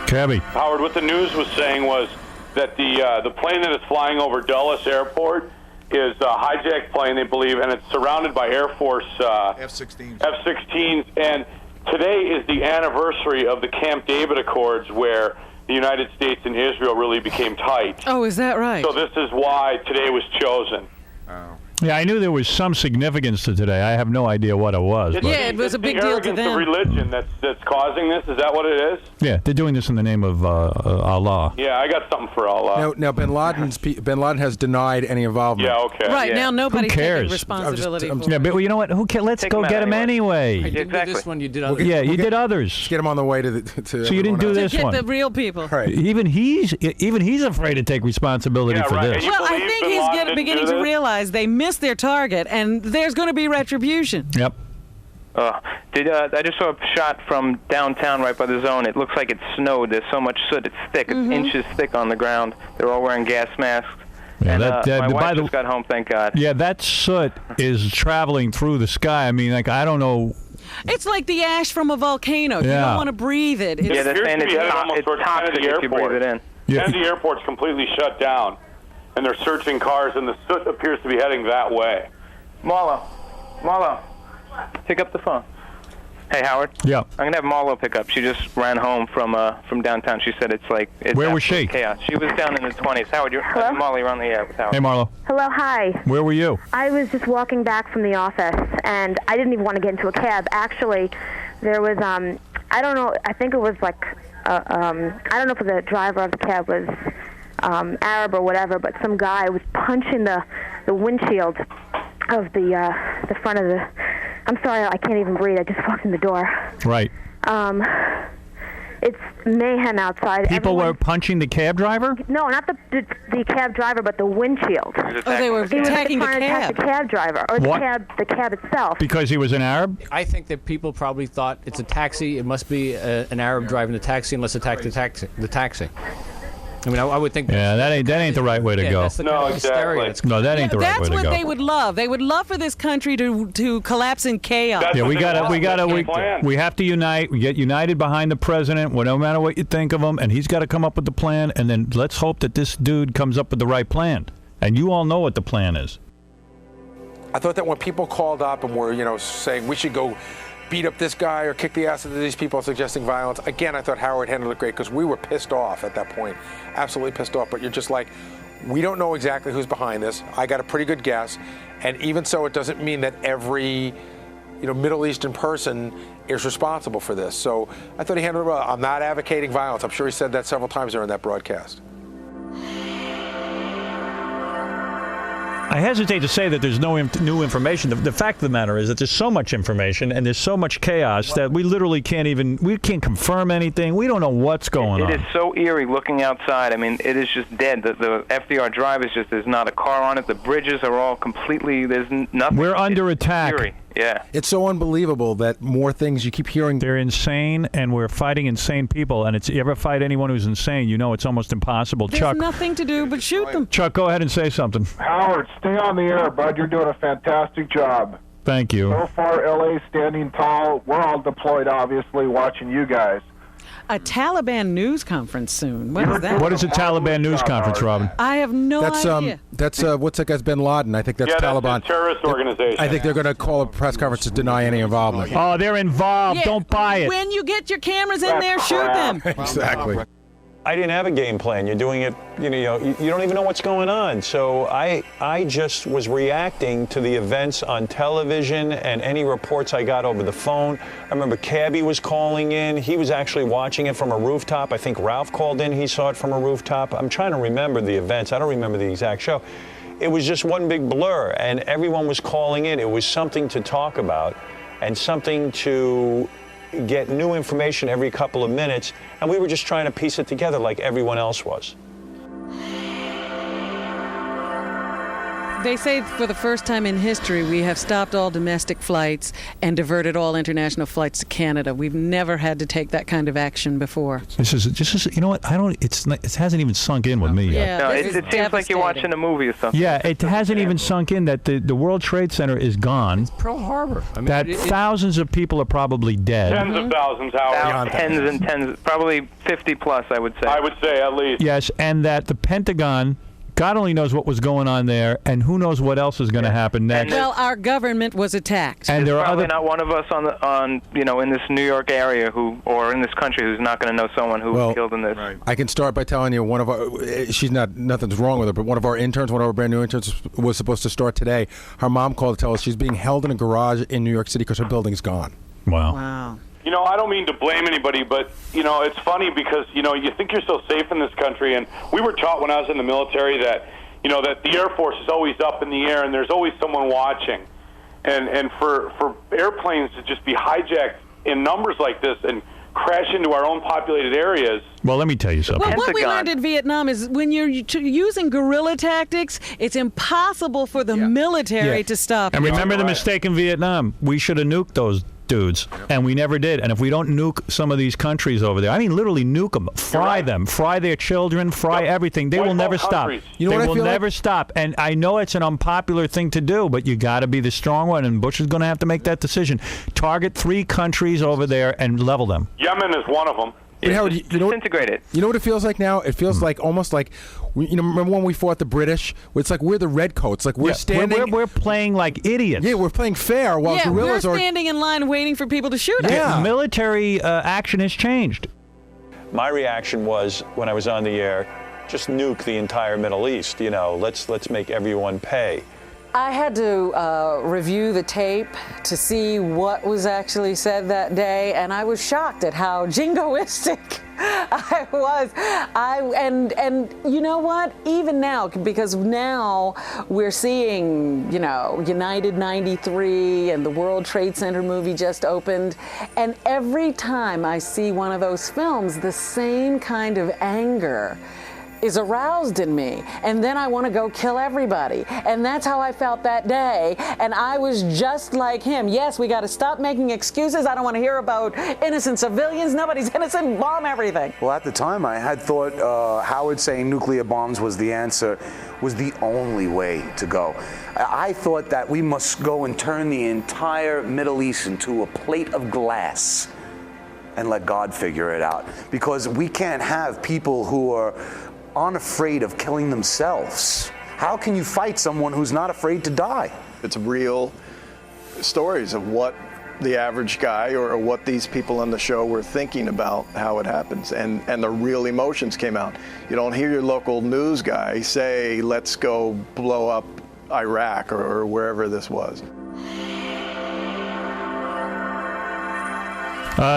Cabby. Howard, what the news was saying was that the plane that is flying over Dulles Airport is a hijacked plane, they believe, and it's surrounded by Air Force F-16s. F-16s. And today is the anniversary of the Camp David Accords, where the United States and Israel really became tight. Oh, is that right? So this is why today was chosen. Yeah, I knew there was some significance to today. I have no idea what it was. It's but- Yeah, it was a big deal to the them. religion that's causing this. Is that what it is? Yeah, they're doing this in the name of Allah. Yeah, I got something for Allah. Now, Bin Laden has denied any involvement. Yeah, okay. Right, now nobody's Who cares? taking responsibility for Yeah, it. but you know what? Who cares? Let's go get him anyway. You didn't do this one, you did others. Yeah, you did others. Get him on the way to So you didn't do this To get one. the real people. Right. Even he's afraid to take responsibility Yeah, for right. this. You Well, I believe think Bin he's Laden didn't beginning do to this? realize they missed their target, and there's going to be retribution. Yep. I just saw a shot from downtown right by the zone. It looks like it snowed. There's so much soot. It's thick. It's inches thick on the ground. They're all wearing gas masks. Yeah, And that- my by wife the- just got home, thank God. Yeah, that soot is traveling through the sky. I mean, like, I don't know. It's like the ash from a volcano. You Yeah. don't want to breathe it. Yeah, It's, they're saying it's toxic if you breathe it in. Yeah. Kennedy Airport's completely shut down, and they're searching cars, and the soot appears to be heading that way. Marlo, pick up the phone. Hey, Howard. Yeah. I'm gonna have Marlo pick up. She just ran home from downtown. She said it's Where was she? Chaos. She was down in the 20s. Howard, Marlo, you're on the air with Howard. Hey, Marlo. Hello, hi. Where were you? I was just walking back from the office, and I didn't even want to get into a cab. Actually, there was, I don't know, I think it was like, I don't know if the driver of the cab was Arab or whatever, but some guy was punching the windshield of the front of the, I'm sorry, I can't even breathe. I just walked in the door. Right. It's mayhem outside. People were punching the cab driver? No, not the cab driver, but the windshield. Oh, they were attacking the trying to attack cab. the cab driver, or What? the cab itself. Because he was an Arab? I think that people probably thought it's a taxi. It must be an Arab driving the taxi, and let's attack the taxi. I mean, I would think. Yeah, that ain't the right way to go. That's the kind of hysteria that's No, that ain't the right way That's to what go. they would love. They would love for this country to collapse in chaos. Yeah, we have to unite. We get united behind the president, no matter what you think of him, and he's got to come up with the plan. And then let's hope that this dude comes up with the right plan. And you all know what the plan is. I thought that when people called up and were, saying we should go beat up this guy or kick the ass of these people suggesting violence, again, I thought Howard handled it great because we were pissed off at that point. Absolutely pissed off. But you're just like, we don't know exactly who's behind this. I got a pretty good guess. And even so, it doesn't mean that every, Middle Eastern person is responsible for this. So I thought he handled it well. I'm not advocating violence. I'm sure he said that several times during that broadcast. I hesitate to say that there's no new information. The fact of the matter is that there's so much information and there's so much chaos that we literally can't confirm anything. We don't know what's going on. It is so eerie looking outside. I mean, it is just dead. The FDR Drive is there's not a car on it. The bridges are all completely, there's nothing. We're under attack. Eerie. Yeah. It's so unbelievable that more things you keep hearing. They're insane, and we're fighting insane people. And you ever fight anyone who's insane, it's almost impossible. There's Chuck, nothing to do but shoot them. Chuck, go ahead and say something. Howard, stay on the air, bud. You're doing a fantastic job. Thank you. So far, LA standing tall. We're all deployed, obviously, watching you guys. A Taliban news conference soon. What is that? What is a Taliban news conference, Robin? I have no idea. That's what's that guy's Bin Laden. I think that's Taliban. That's a terrorist organization. I think they're going to call a press conference to deny any involvement. Oh, they're involved. Yeah, Don't buy it. When you get your cameras in there, shoot them. Exactly. I didn't have a game plan. You're doing it, you don't even know what's going on. So I just was reacting to the events on television and any reports I got over the phone. I remember Cabby was calling in. He was actually watching it from a rooftop. I think Ralph called in. He saw it from a rooftop. I'm trying to remember the events. I don't remember the exact show. It was just one big blur, and everyone was calling in. It was something to talk about and something to get new information every couple of minutes, and we were just trying to piece it together like everyone else was. They say for the first time in history, we have stopped all domestic flights and diverted all international flights to Canada. We've never had to take that kind of action before. This is you know what? It hasn't even sunk in with me yet. Yeah, No, this it is seems like you're watching a movie or something. Yeah, it hasn't even sunk in that the World Trade Center is gone. Pearl Harbor. I mean, That thousands of people are probably dead. Tens of thousands, Howard. Tens and tens, probably 50 plus, I would say. I would say at least. Yes, and that the Pentagon God only knows what was going on there, and who knows what else is going to happen next. Well, our government was attacked. And there are probably other not one of us in this New York area or in this country who's not going to know someone who was killed in this. I can start by telling you one of our, nothing's wrong with her, but one of our interns, one of our brand new interns was supposed to start today. Her mom called to tell us she's being held in a garage in New York City because her building's gone. Wow. I don't mean to blame anybody, but, it's funny because, you think you're so safe in this country, and we were taught when I was in the military that, that the Air Force is always up in the air and there's always someone watching. And for airplanes to just be hijacked in numbers like this and crash into our own populated areas. Well, let me tell you something. Well, what we learned in Vietnam is when you're using guerrilla tactics, it's impossible for the military to stop And you. remember the mistake in Vietnam. We should have nuked those dudes, and we never did. And if we don't nuke some of these countries over there, I mean literally nuke them, fry them, fry their children, fry everything, they will never stop. You know they what I will feel never stop. And I know it's an unpopular thing to do, but you got to be the strong one, and Bush is going to have to make that decision. Target 3 countries over there and level them. Yemen is one of them. But Howard, you know disintegrated. You know what it feels like now? It feels like almost like, remember when we fought the British? It's like we're the redcoats. Like we're standing. We're playing like idiots. Yeah, we're playing fair while guerrillas we're are. standing in line waiting for people to shoot us. Yeah, military action has changed. My reaction was, when I was on the air, just nuke the entire Middle East. Let's make everyone pay. I had to review the tape to see what was actually said that day, and I was shocked at how jingoistic I was. And you know what? Even now, because now we're seeing, United 93 and the World Trade Center movie just opened, and every time I see one of those films, the same kind of anger is aroused in me, and then I want to go kill everybody. And that's how I felt that day, and I was just like him. Yes, we got to stop making excuses. I don't want to hear about innocent civilians. Nobody's innocent. Bomb everything. Well, at the time, I had thought Howard saying nuclear bombs was the answer, was the only way to go. I thought that we must go and turn the entire Middle East into a plate of glass and let God figure it out, because we can't have people who are unafraid of killing themselves. How can you fight someone who's not afraid to die? It's real stories of what the average guy or what these people on the show were thinking about how it happens, and the real emotions came out. You don't hear your local news guy say, let's go blow up Iraq or wherever this was.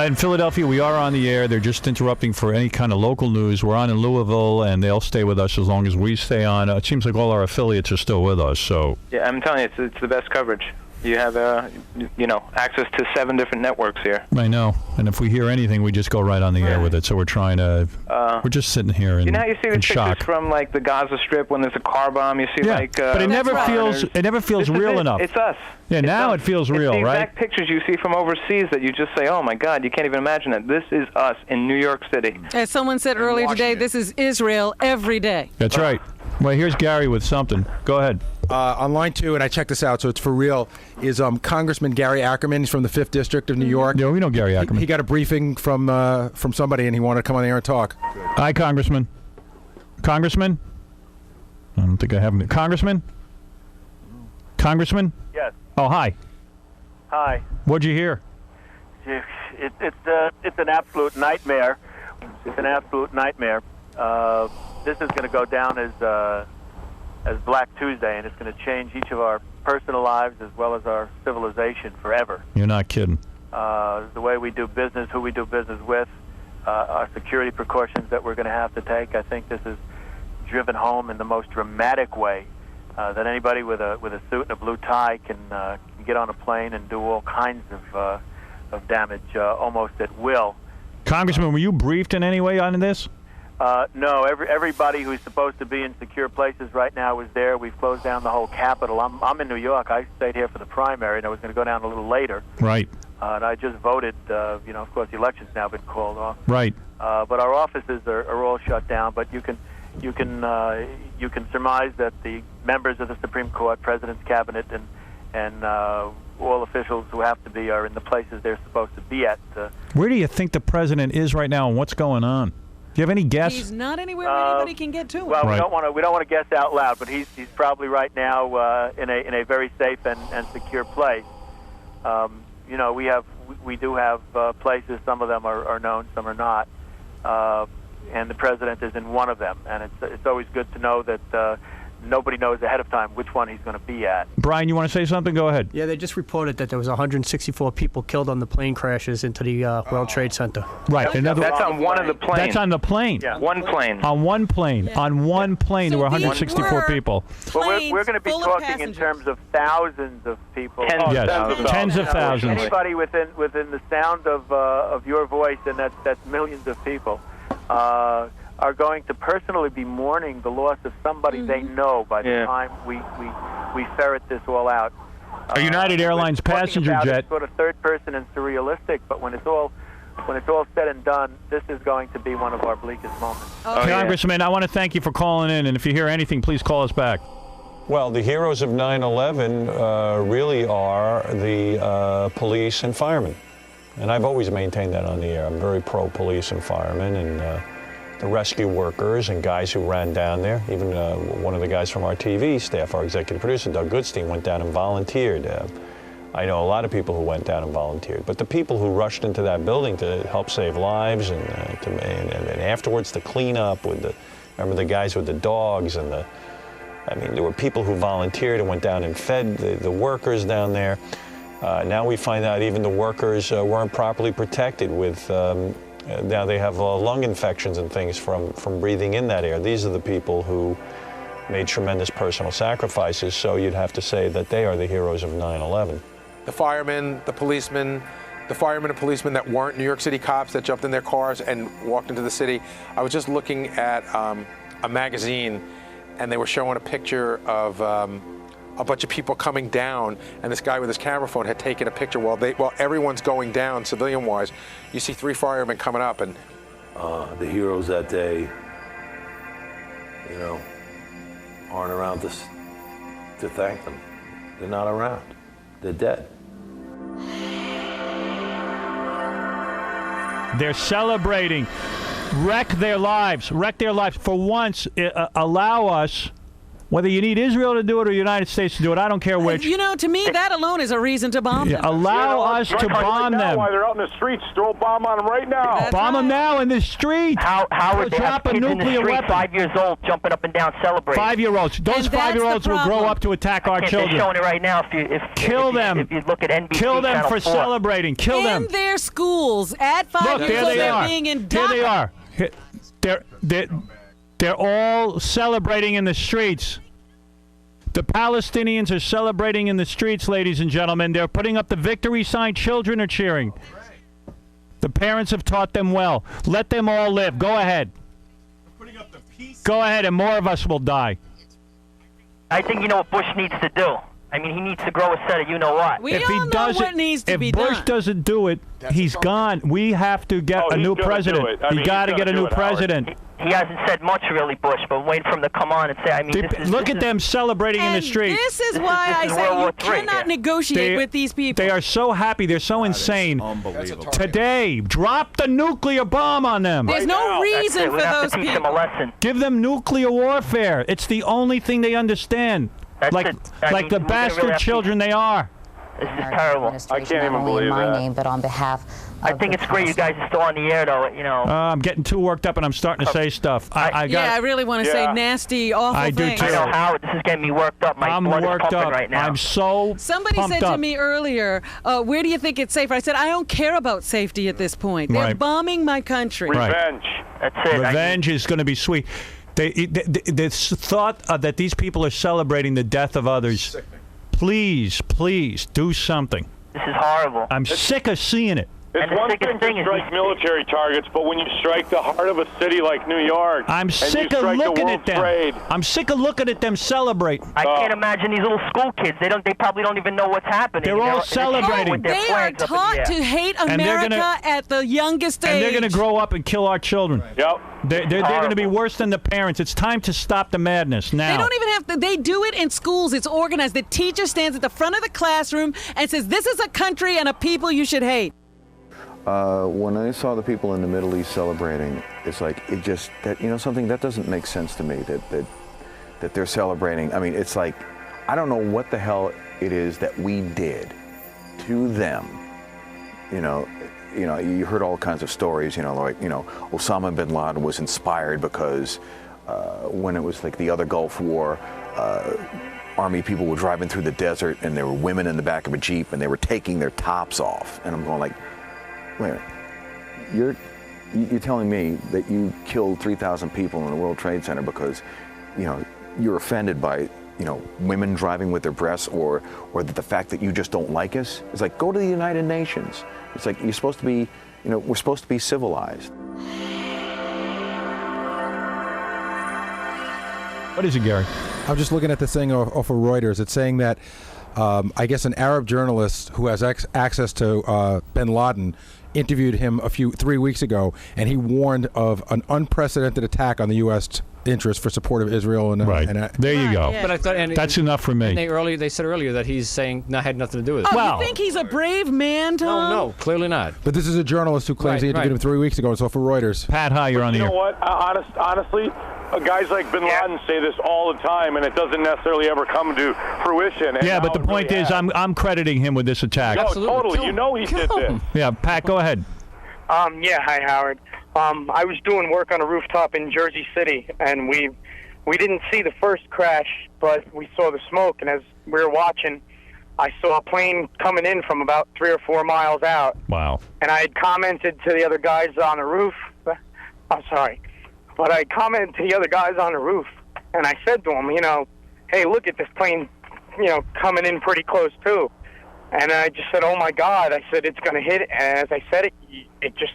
In Philadelphia, we are on the air. They're just interrupting for any kind of local news. We're on in Louisville, and they'll stay with us as long as we stay on. It seems like all our affiliates are still with us. So Yeah, I'm telling you, it's the best coverage. You have, access to 7 different networks here. I know. And if we hear anything, we just go right on the air with it. So we're trying to. We're just sitting here in, You know how you see in the shock. pictures from like the Gaza Strip when there's a car bomb? You see but it never feels. It never feels This is real it. enough. It's us. Yeah, It's now us. it feels real, it's the right? exact pictures you see from overseas that you just say, oh my God, you can't even imagine it. This is us in New York City. As someone said earlier today, this is Israel every day. That's right. Well, here's Gary with something. Go ahead. On line 2, and I checked this out, so it's for real, is Congressman Gary Ackerman. He's from the 5th District of New York. Yeah, we know Gary Ackerman. He got a briefing from somebody, and he wanted to come on the air and talk. Hi, Congressman. Congressman? I don't think I have him. Congressman? Congressman? Yes. Oh, hi. Hi. What'd you hear? It's an absolute nightmare. It's an absolute nightmare. This is going to go down as Black Tuesday, and it's going to change each of our personal lives as well as our civilization forever. You're not kidding. The way we do business, who we do business with, our security precautions that we're going to have to take. I think this is driven home in the most dramatic way that anybody with a suit and a blue tie can get on a plane and do all kinds of damage almost at will. Congressman, were you briefed in any way on this? No, everybody who's supposed to be in secure places right now is there. We've closed down the whole Capitol. I'm in New York. I stayed here for the primary, and I was going to go down a little later. Right. And I just voted. Of course, the election's now been called off. Right. But our offices are all shut down. But you can surmise that the members of the Supreme Court, President's cabinet, and all officials who have to be are in the places they're supposed to be at. Where do you think the president is right now, and what's going on? you have any guess? He's not anywhere anybody can get to him. Well, we don't want to guess out loud, but he's probably right now in a very safe and secure place. You know, we do have places. Some of them are known, some are not, and the president is in one of them. And it's always good to know that nobody knows ahead of time which one he's going to be at. Brian, you want to say something? Go ahead. Yeah, they just reported that there was 164 people killed on the plane crashes into the World Trade Center. Right. That's on one of the planes. That's on the plane. Yeah. One plane. On one plane. Yeah. On one plane, there were 164 people. But we're going to be talking in terms of thousands of people. Tens of thousands. Anybody within the sound of your voice, and that's millions of people, are going to personally be mourning the loss of somebody they know by the time we ferret this all out. A United Airlines passenger jet. It's sort of third person and surrealistic, but when it's all said and done, this is going to be one of our bleakest moments. Congressman, I want to thank you for calling in, and if you hear anything, please call us back. Well, the heroes of 9/11 really are the police and firemen. And I've always maintained that on the air. I'm very pro-police and firemen, and the rescue workers and guys who ran down there. Even one of the guys from our TV staff, our executive producer, Doug Goodstein, went down and volunteered. I know a lot of people who went down and volunteered. But the people who rushed into that building to help save lives and afterwards to clean up remember the guys with the dogs and there were people who volunteered and went down and fed the workers down there. Now we find out even the workers weren't properly protected with now they have lung infections and things from breathing in that air. These are the people who made tremendous personal sacrifices, so you'd have to say that they are the heroes of 9/11. The firemen, the policemen, and policemen that weren't New York City cops that jumped in their cars and walked into the city. I was just looking at a magazine, and they were showing a picture of a bunch of people coming down, and this guy with his camera phone had taken a picture while everyone's going down civilian-wise. You see 3 firemen coming up, and the heroes that day, aren't around to thank them. They're not around. They're dead. They're celebrating. Wreck their lives. For once, allow us. Whether you need Israel to do it or the United States to do it, I don't care which. To me, that alone is a reason to bomb them. Allow us to bomb them. While they're out in the streets, throw a bomb on them right now. Bomb them now in the street. Howard, they have drop a kids in the nuclear street, weapon. 5 years old, jumping up and down, celebrating. 5-year-olds. Those 5-year-olds will grow up to attack our children. They're showing it right now. Kill them. If you look at NBC, Kill them Channel for 4. celebrating. Kill them. In their schools, at 5 Look, years there old, they they're are. being indoctrinated. Here they are. They're all celebrating in the streets. The Palestinians are celebrating in the streets, ladies and gentlemen. They're putting up the victory sign. Children are cheering. The parents have taught them well. Let them all live. Go ahead. Go ahead, and more of us will die. I think you know what Bush needs to do. I mean, he needs to grow a set of you-know-what. We all know what needs to be done. If Bush doesn't do it, he's gone. We have to get a new president. You got to get a new president. He hasn't said much, really, Bush, but wait for him to come on and say, I mean, look at them celebrating in the street. This is why I say you cannot negotiate with these people. They are so happy. They're so insane. Unbelievable. Today, drop the nuclear bomb on them. There's no reason for those people. Teach them a lesson. Give them nuclear warfare. It's the only thing they understand. Like the bastard children they are. This is terrible. I can't even believe my that. name, but on behalf. I think it's great you guys are still on the air, though. I'm getting too worked up, and I'm starting to say stuff. I really want to say nasty, awful I things. do too. I know, Howard. This is getting me worked up. My blood is pumping right now. I'm so Somebody pumped said up. to me earlier, where do you think it's safer? I said, I don't care about safety at this point. They're bombing my country. Revenge. That's it. Revenge is going to be sweet. The thought that these people are celebrating the death of others. Please do something. This is horrible. I'm sick of seeing it. It's one thing to strike military targets, but when you strike the heart of a city like New York, I'm sick of looking at them. I'm sick of looking at them celebrate. I can't imagine these little school kids. They probably don't even know what's happening. They're all celebrating. They are taught to hate America at the youngest age. And they're going to grow up and kill our children. Yep. They're going to be worse than the parents. It's time to stop the madness now. They don't even have to. They do it in schools. It's organized. The teacher stands at the front of the classroom and says, this is a country and a people you should hate. when I saw the people in the Middle East celebrating, it's like something that doesn't make sense to me that they're celebrating. I mean, it's like I don't know what the hell it is that we did to them. You heard all kinds of stories. Osama bin Laden was inspired because when it was like the other Gulf War. Army people were driving through the desert and there were women in the back of a Jeep and they were taking their tops off. And I'm going like, wait a minute, you're telling me that you killed 3,000 people in the World Trade Center because, you're offended by, women driving with their breasts or the fact that you just don't like us? It's like, go to the United Nations. It's like, you're supposed to be, we're supposed to be civilized. What is it, Gary? I'm just looking at this thing off of Reuters. It's saying that I guess an Arab journalist who has access to bin Laden interviewed him 3 weeks ago, and he warned of an unprecedented attack on the U.S. interest for support of Israel. And there you go. But I thought, that's enough for me. And they said earlier that he's saying had nothing to do with it. Oh, you think he's a brave man, Tom? No, clearly not. But this is a journalist who claims he interviewed him 3 weeks ago. It's off for Reuters. Pat, hi, you're on the air. You know what? Honestly, guys like Bin Laden say this all the time, and it doesn't necessarily ever come to fruition. Yeah, but the point is, I'm crediting him with this attack. No, totally. He did this. Yeah, Pat, go ahead. Hi, Howard. I was doing work on a rooftop in Jersey City, and we didn't see the first crash, but we saw the smoke. And as we were watching, I saw a plane coming in from about 3 or 4 miles out. Wow. And I had commented to the other guys on the roof. I'm sorry. But I commented to the other guys on the roof, and I said to them, hey, look at this plane, coming in pretty close, too. And I just said, oh, my God. I said, it's going to hit it. And as I said it, it just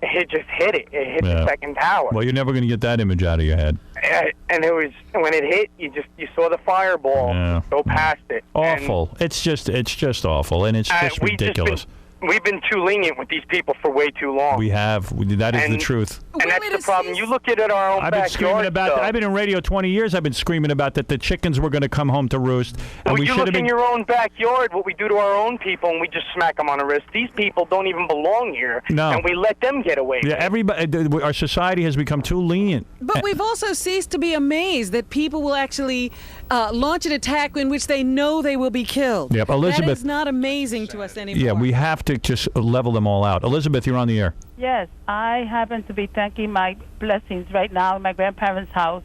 hit it. It hit the second tower. Well, you're never going to get that image out of your head. And it was, when it hit, you saw the fireball go past it. Awful. And it's just awful, and it's just ridiculous. We've been too lenient with these people for way too long. We have. That is the truth. And that's the problem. You look at it our own backyard. I've been in radio 20 years. I've been screaming about that the chickens were going to come home to roost. And Well, we you should look have been. in your own backyard, what we do to our own people, and we just smack them on the wrist. These people don't even belong here, No. and we let them get away with it. Everybody. Our society has become too lenient. But we've also ceased to be amazed that people will actually launch an attack in which they know they will be killed. Yep, Elizabeth. That is not amazing to us anymore. Yeah, we have to just level them all out. Elizabeth, you're on the air. Yes, I happen to be thanking my blessings right now in my grandparents' house.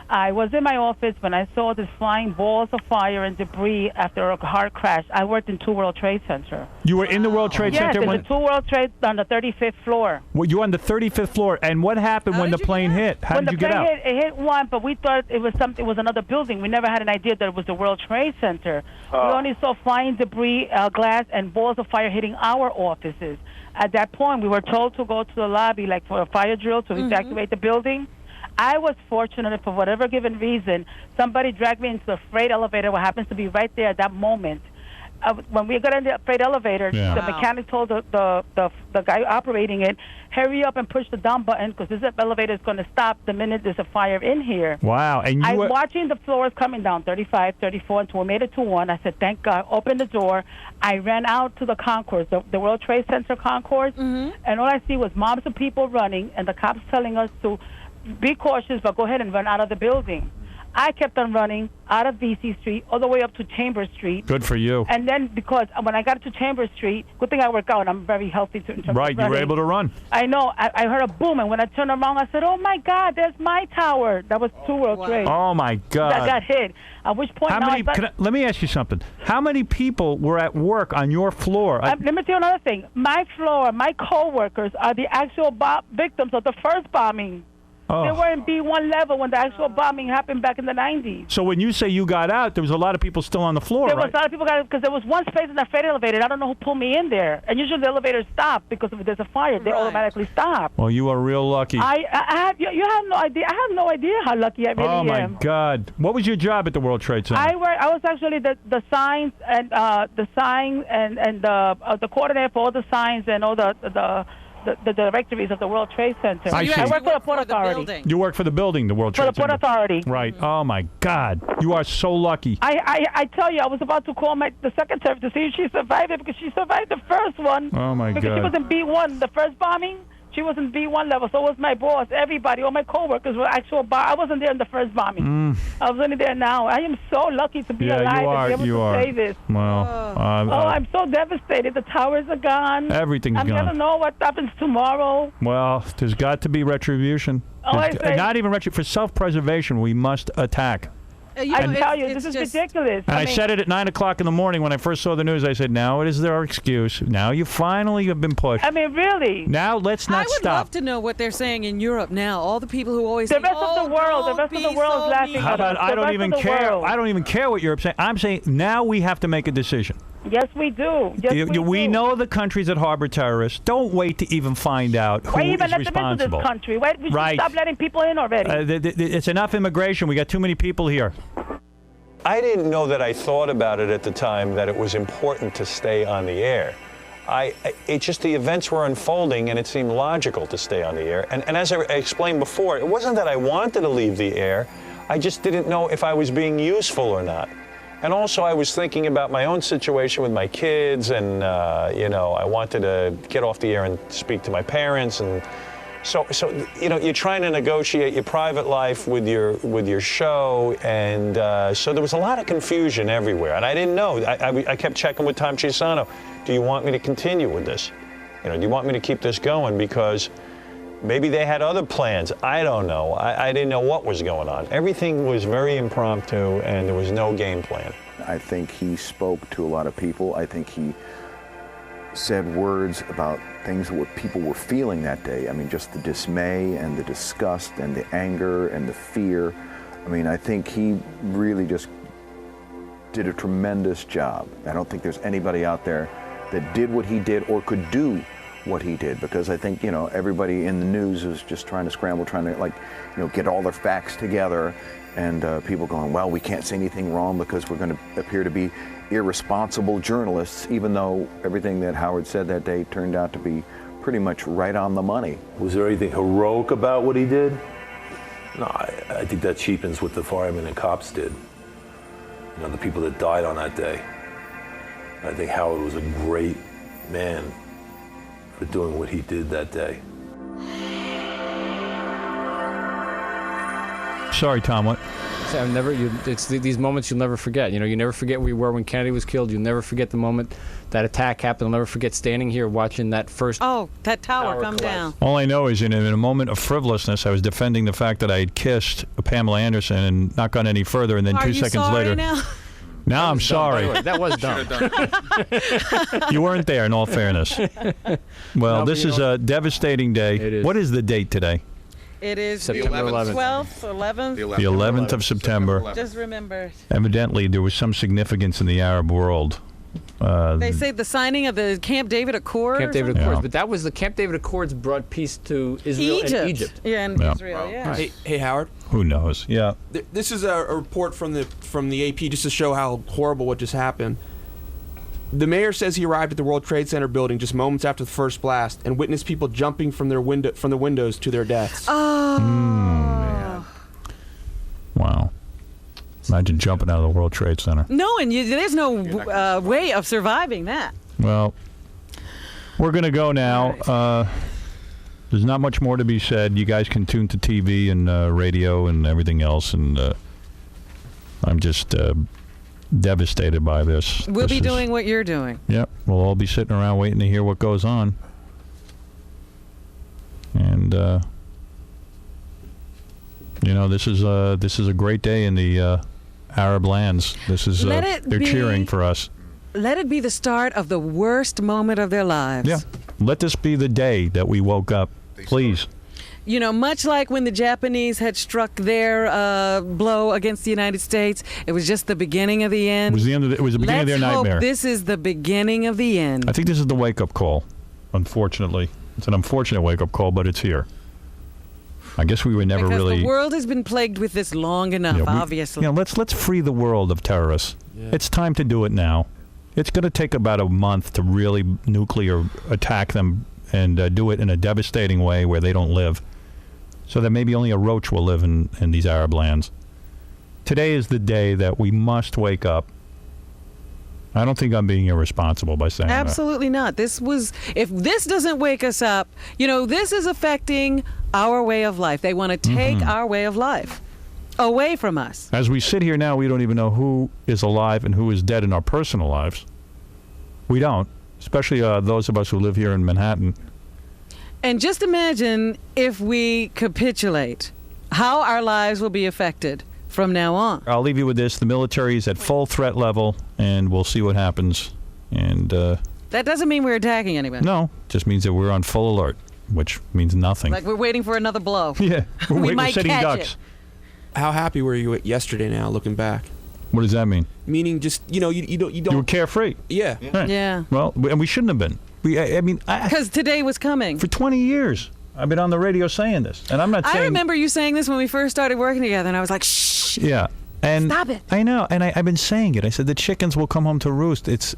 I was in my office when I saw this flying balls of fire and debris after a hard crash. I worked in 2 World Trade Center. You were in the World Trade Center? Yes, in the 2 World Trade on the 35th floor. Well, you were on the 35th floor, and what happened when the plane hit? How did you get out? When the plane hit, it hit one, but we thought it was something. It was another building. We never had an idea that it was the World Trade Center. We only saw flying debris, glass, and balls of fire hitting our offices. At that point, we were told to go to the lobby, like for a fire drill, to evacuate the building. I was fortunate, for whatever given reason, somebody dragged me into the freight elevator, what happens to be right there at that moment. When we got in the freight elevator, the mechanic told the guy operating it, hurry up and push the down button because this elevator is going to stop the minute there's a fire in here. Wow. And I'm watching the floors coming down, 35, 34, until we made it to 1. I said, thank God. Opened the door. I ran out to the concourse, the World Trade Center concourse, and all I see was mobs of people running and the cops telling us to be cautious, but go ahead and run out of the building. I kept on running out of VC Street all the way up to Chambers Street. Good for you. And then because when I got to Chambers Street, good thing I work out. I'm very healthy in terms of running. You were able to run. I know. I heard a boom, and when I turned around, I said, oh, my God, there's my tower. That was 2 World Trade. Oh, my God. That got hit. At which point let me ask you something. How many people were at work on your floor? Let me tell you another thing. My floor, my co-workers are the actual victims of the first bombing. Oh. They were in B1 level when the actual bombing happened back in the 90s. So when you say you got out, there was a lot of people still on the floor, There right? was a lot of people because there was one space in the freight elevator. I don't know who pulled me in there. And usually the elevators stop because if there's a fire, they automatically stop. Well, you are real lucky. You have no idea. I have no idea how lucky I really am. Oh, my God. What was your job at the World Trade Center? I was actually the signs and the coordinator for all the signs and all the the directories of the World Trade Center. I see. I work for the Port Authority. You work for the building, the World Trade For the Port Center. Authority. Right. Oh, my God. You are so lucky. I tell you, I was about to call the secretary to see if she survived it because she survived the first one. Oh, my because God. she was in B1, the first bombing. She was in B1 level. So was my boss. Everybody, all my coworkers were actual. I wasn't there in the first bombing. I was only there now. I am so lucky to be alive and be able to say this. Well, I'm so devastated. The towers are gone. Everything's I'm gone. gonna know what happens tomorrow. Well, there's got to be retribution. Not even retribution. For self-preservation, we must attack. I tell you, this is ridiculous. And I said it at 9 o'clock in the morning when I first saw the news. I said, now it is their excuse. Now you finally have been pushed. I mean, really. Now let's not I would stop. love to know what they're saying in Europe now. All the people who always The say, rest of the world, the rest of the world is laughing How at about us. I The don't rest even of the care. world. I don't even care what Europe's saying. I'm saying now we have to make a decision. Yes, we do. Yes, We know the countries that harbor terrorists. Don't wait to even find out who Why even is let them responsible. into this country? Why, we should Right. stop letting people in already. It's enough immigration. We got too many people here. I didn't know that I thought about it at the time that it was important to stay on the air. It's just the events were unfolding and it seemed logical to stay on the air. And as I explained before, it wasn't that I wanted to leave the air. I just didn't know if I was being useful or not. And also I was thinking about my own situation with my kids and, I wanted to get off the air and speak to my parents. And so you're trying to negotiate your private life with your show, and so there was a lot of confusion everywhere, and I didn't know. I kept checking with Tom Cisano. Do you want me to continue with this? Do you want me to keep this going? Because maybe they had other plans. I don't know. I didn't know what was going on. Everything was very impromptu, and there was no game plan. I think he spoke to a lot of people. I think he said words about things that what people were feeling that day. I mean, just the dismay and the disgust and the anger and the fear. I mean, I think he really just did a tremendous job. I don't think there's anybody out there that did what he did or could do what he did, because I think, everybody in the news is just trying to scramble, trying to get all their facts together, and people going, well, we can't say anything wrong because we're going to appear to be irresponsible journalists, even though everything that Howard said that day turned out to be pretty much right on the money. Was there anything heroic about what he did? No, I think that cheapens what the firemen and cops did. The people that died on that day. I think Howard was a great man for doing what he did that day. Sorry, Tom, what? It's these moments you'll never forget. You never forget where you were when Kennedy was killed. You'll never forget the moment that attack happened. You'll never forget standing here watching that first. Oh, that tower come collapse. down. All I know is in a moment of frivolousness, I was defending the fact that I had kissed Pamela Anderson and not gone any further, and then Are 2 you seconds sorry later. Now I'm sorry. That was dumb. You weren't there, in all fairness. Well, No, this is a devastating day. It is. What is the date today? It is September 11th. 12th, 11th. The 11th of September. Just remember. Evidently, there was some significance in the Arab world. They say the signing of the Camp David Accord. Camp David Accords, but that was the Camp David Accords brought peace to Israel and Egypt. Yeah, and Israel. Yeah. Hey, Howard. Who knows? Yeah. This is a report from the AP just to show how horrible what just happened. The mayor says he arrived at the World Trade Center building just moments after the first blast and witnessed people jumping from the windows to their deaths. Oh. Man. Wow. Imagine jumping out of the World Trade Center. No, and there's no way of surviving that. Well, we're going to go now. There's not much more to be said. You guys can tune to TV and radio and everything else, and I'm just devastated by this. We'll be doing what you're doing. Yep. We'll all be sitting around waiting to hear what goes on. And this is a great day in the Arab lands. This is they're cheering for us. Let it be the start of the worst moment of their lives. Yeah. Let this be the day that we woke up. Please. Much like when the Japanese had struck their blow against the United States, it was just the beginning of the end. It was the end of it was the beginning of their nightmare. Hope this is the beginning of the end. I think this is the wake-up call. Unfortunately, it's an unfortunate wake-up call, but it's here. I guess we were never because really. The world has been plagued with this long enough. Obviously. Let's free the world of terrorists. Yeah. It's time to do it now. It's going to take about a month to really nuclear attack them and do it in a devastating way where they don't live, so that maybe only a roach will live in these Arab lands. Today is the day that we must wake up. I don't think I'm being irresponsible by saying Absolutely not. If this doesn't wake us up, this is affecting our way of life. They want to take our way of life away from us. As we sit here now, we don't even know who is alive and who is dead in our personal lives. We don't, especially those of us who live here in Manhattan. And just imagine if we capitulate, how our lives will be affected from now on. I'll leave you with this. The military is at full threat level, and we'll see what happens. And that doesn't mean we're attacking anybody. No, just means that we're on full alert, which means nothing. Like we're waiting for another blow. Yeah, we're might sitting catch ducks. it. How happy were you yesterday now, looking back? What does that mean? Meaning just, you don't... You were carefree. Yeah. Right. Yeah. Well, and we shouldn't have been. Because today was coming. For 20 years, I've been on the radio saying this. And I'm not saying... I remember you saying this when we first started working together, and I was like, shh. Yeah. And stop it. I know. And I've been saying it. I said the chickens will come home to roost. It's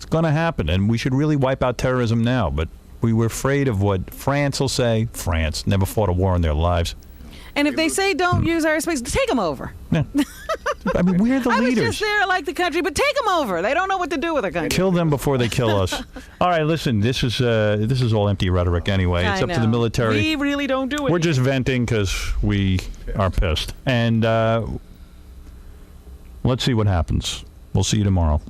going to happen. And we should really wipe out terrorism now. But we were afraid of what France will say. France never fought a war in their lives. And if they say don't use our space, take them over. Yeah. I mean, we're the I leaders. was just there, I like the country, but take them over. They don't know what to do with a country. Kill them before they kill us. All right, listen. This is all empty rhetoric anyway. It's up to the military. We really don't do it. We're just venting because we are pissed. And let's see what happens. We'll see you tomorrow.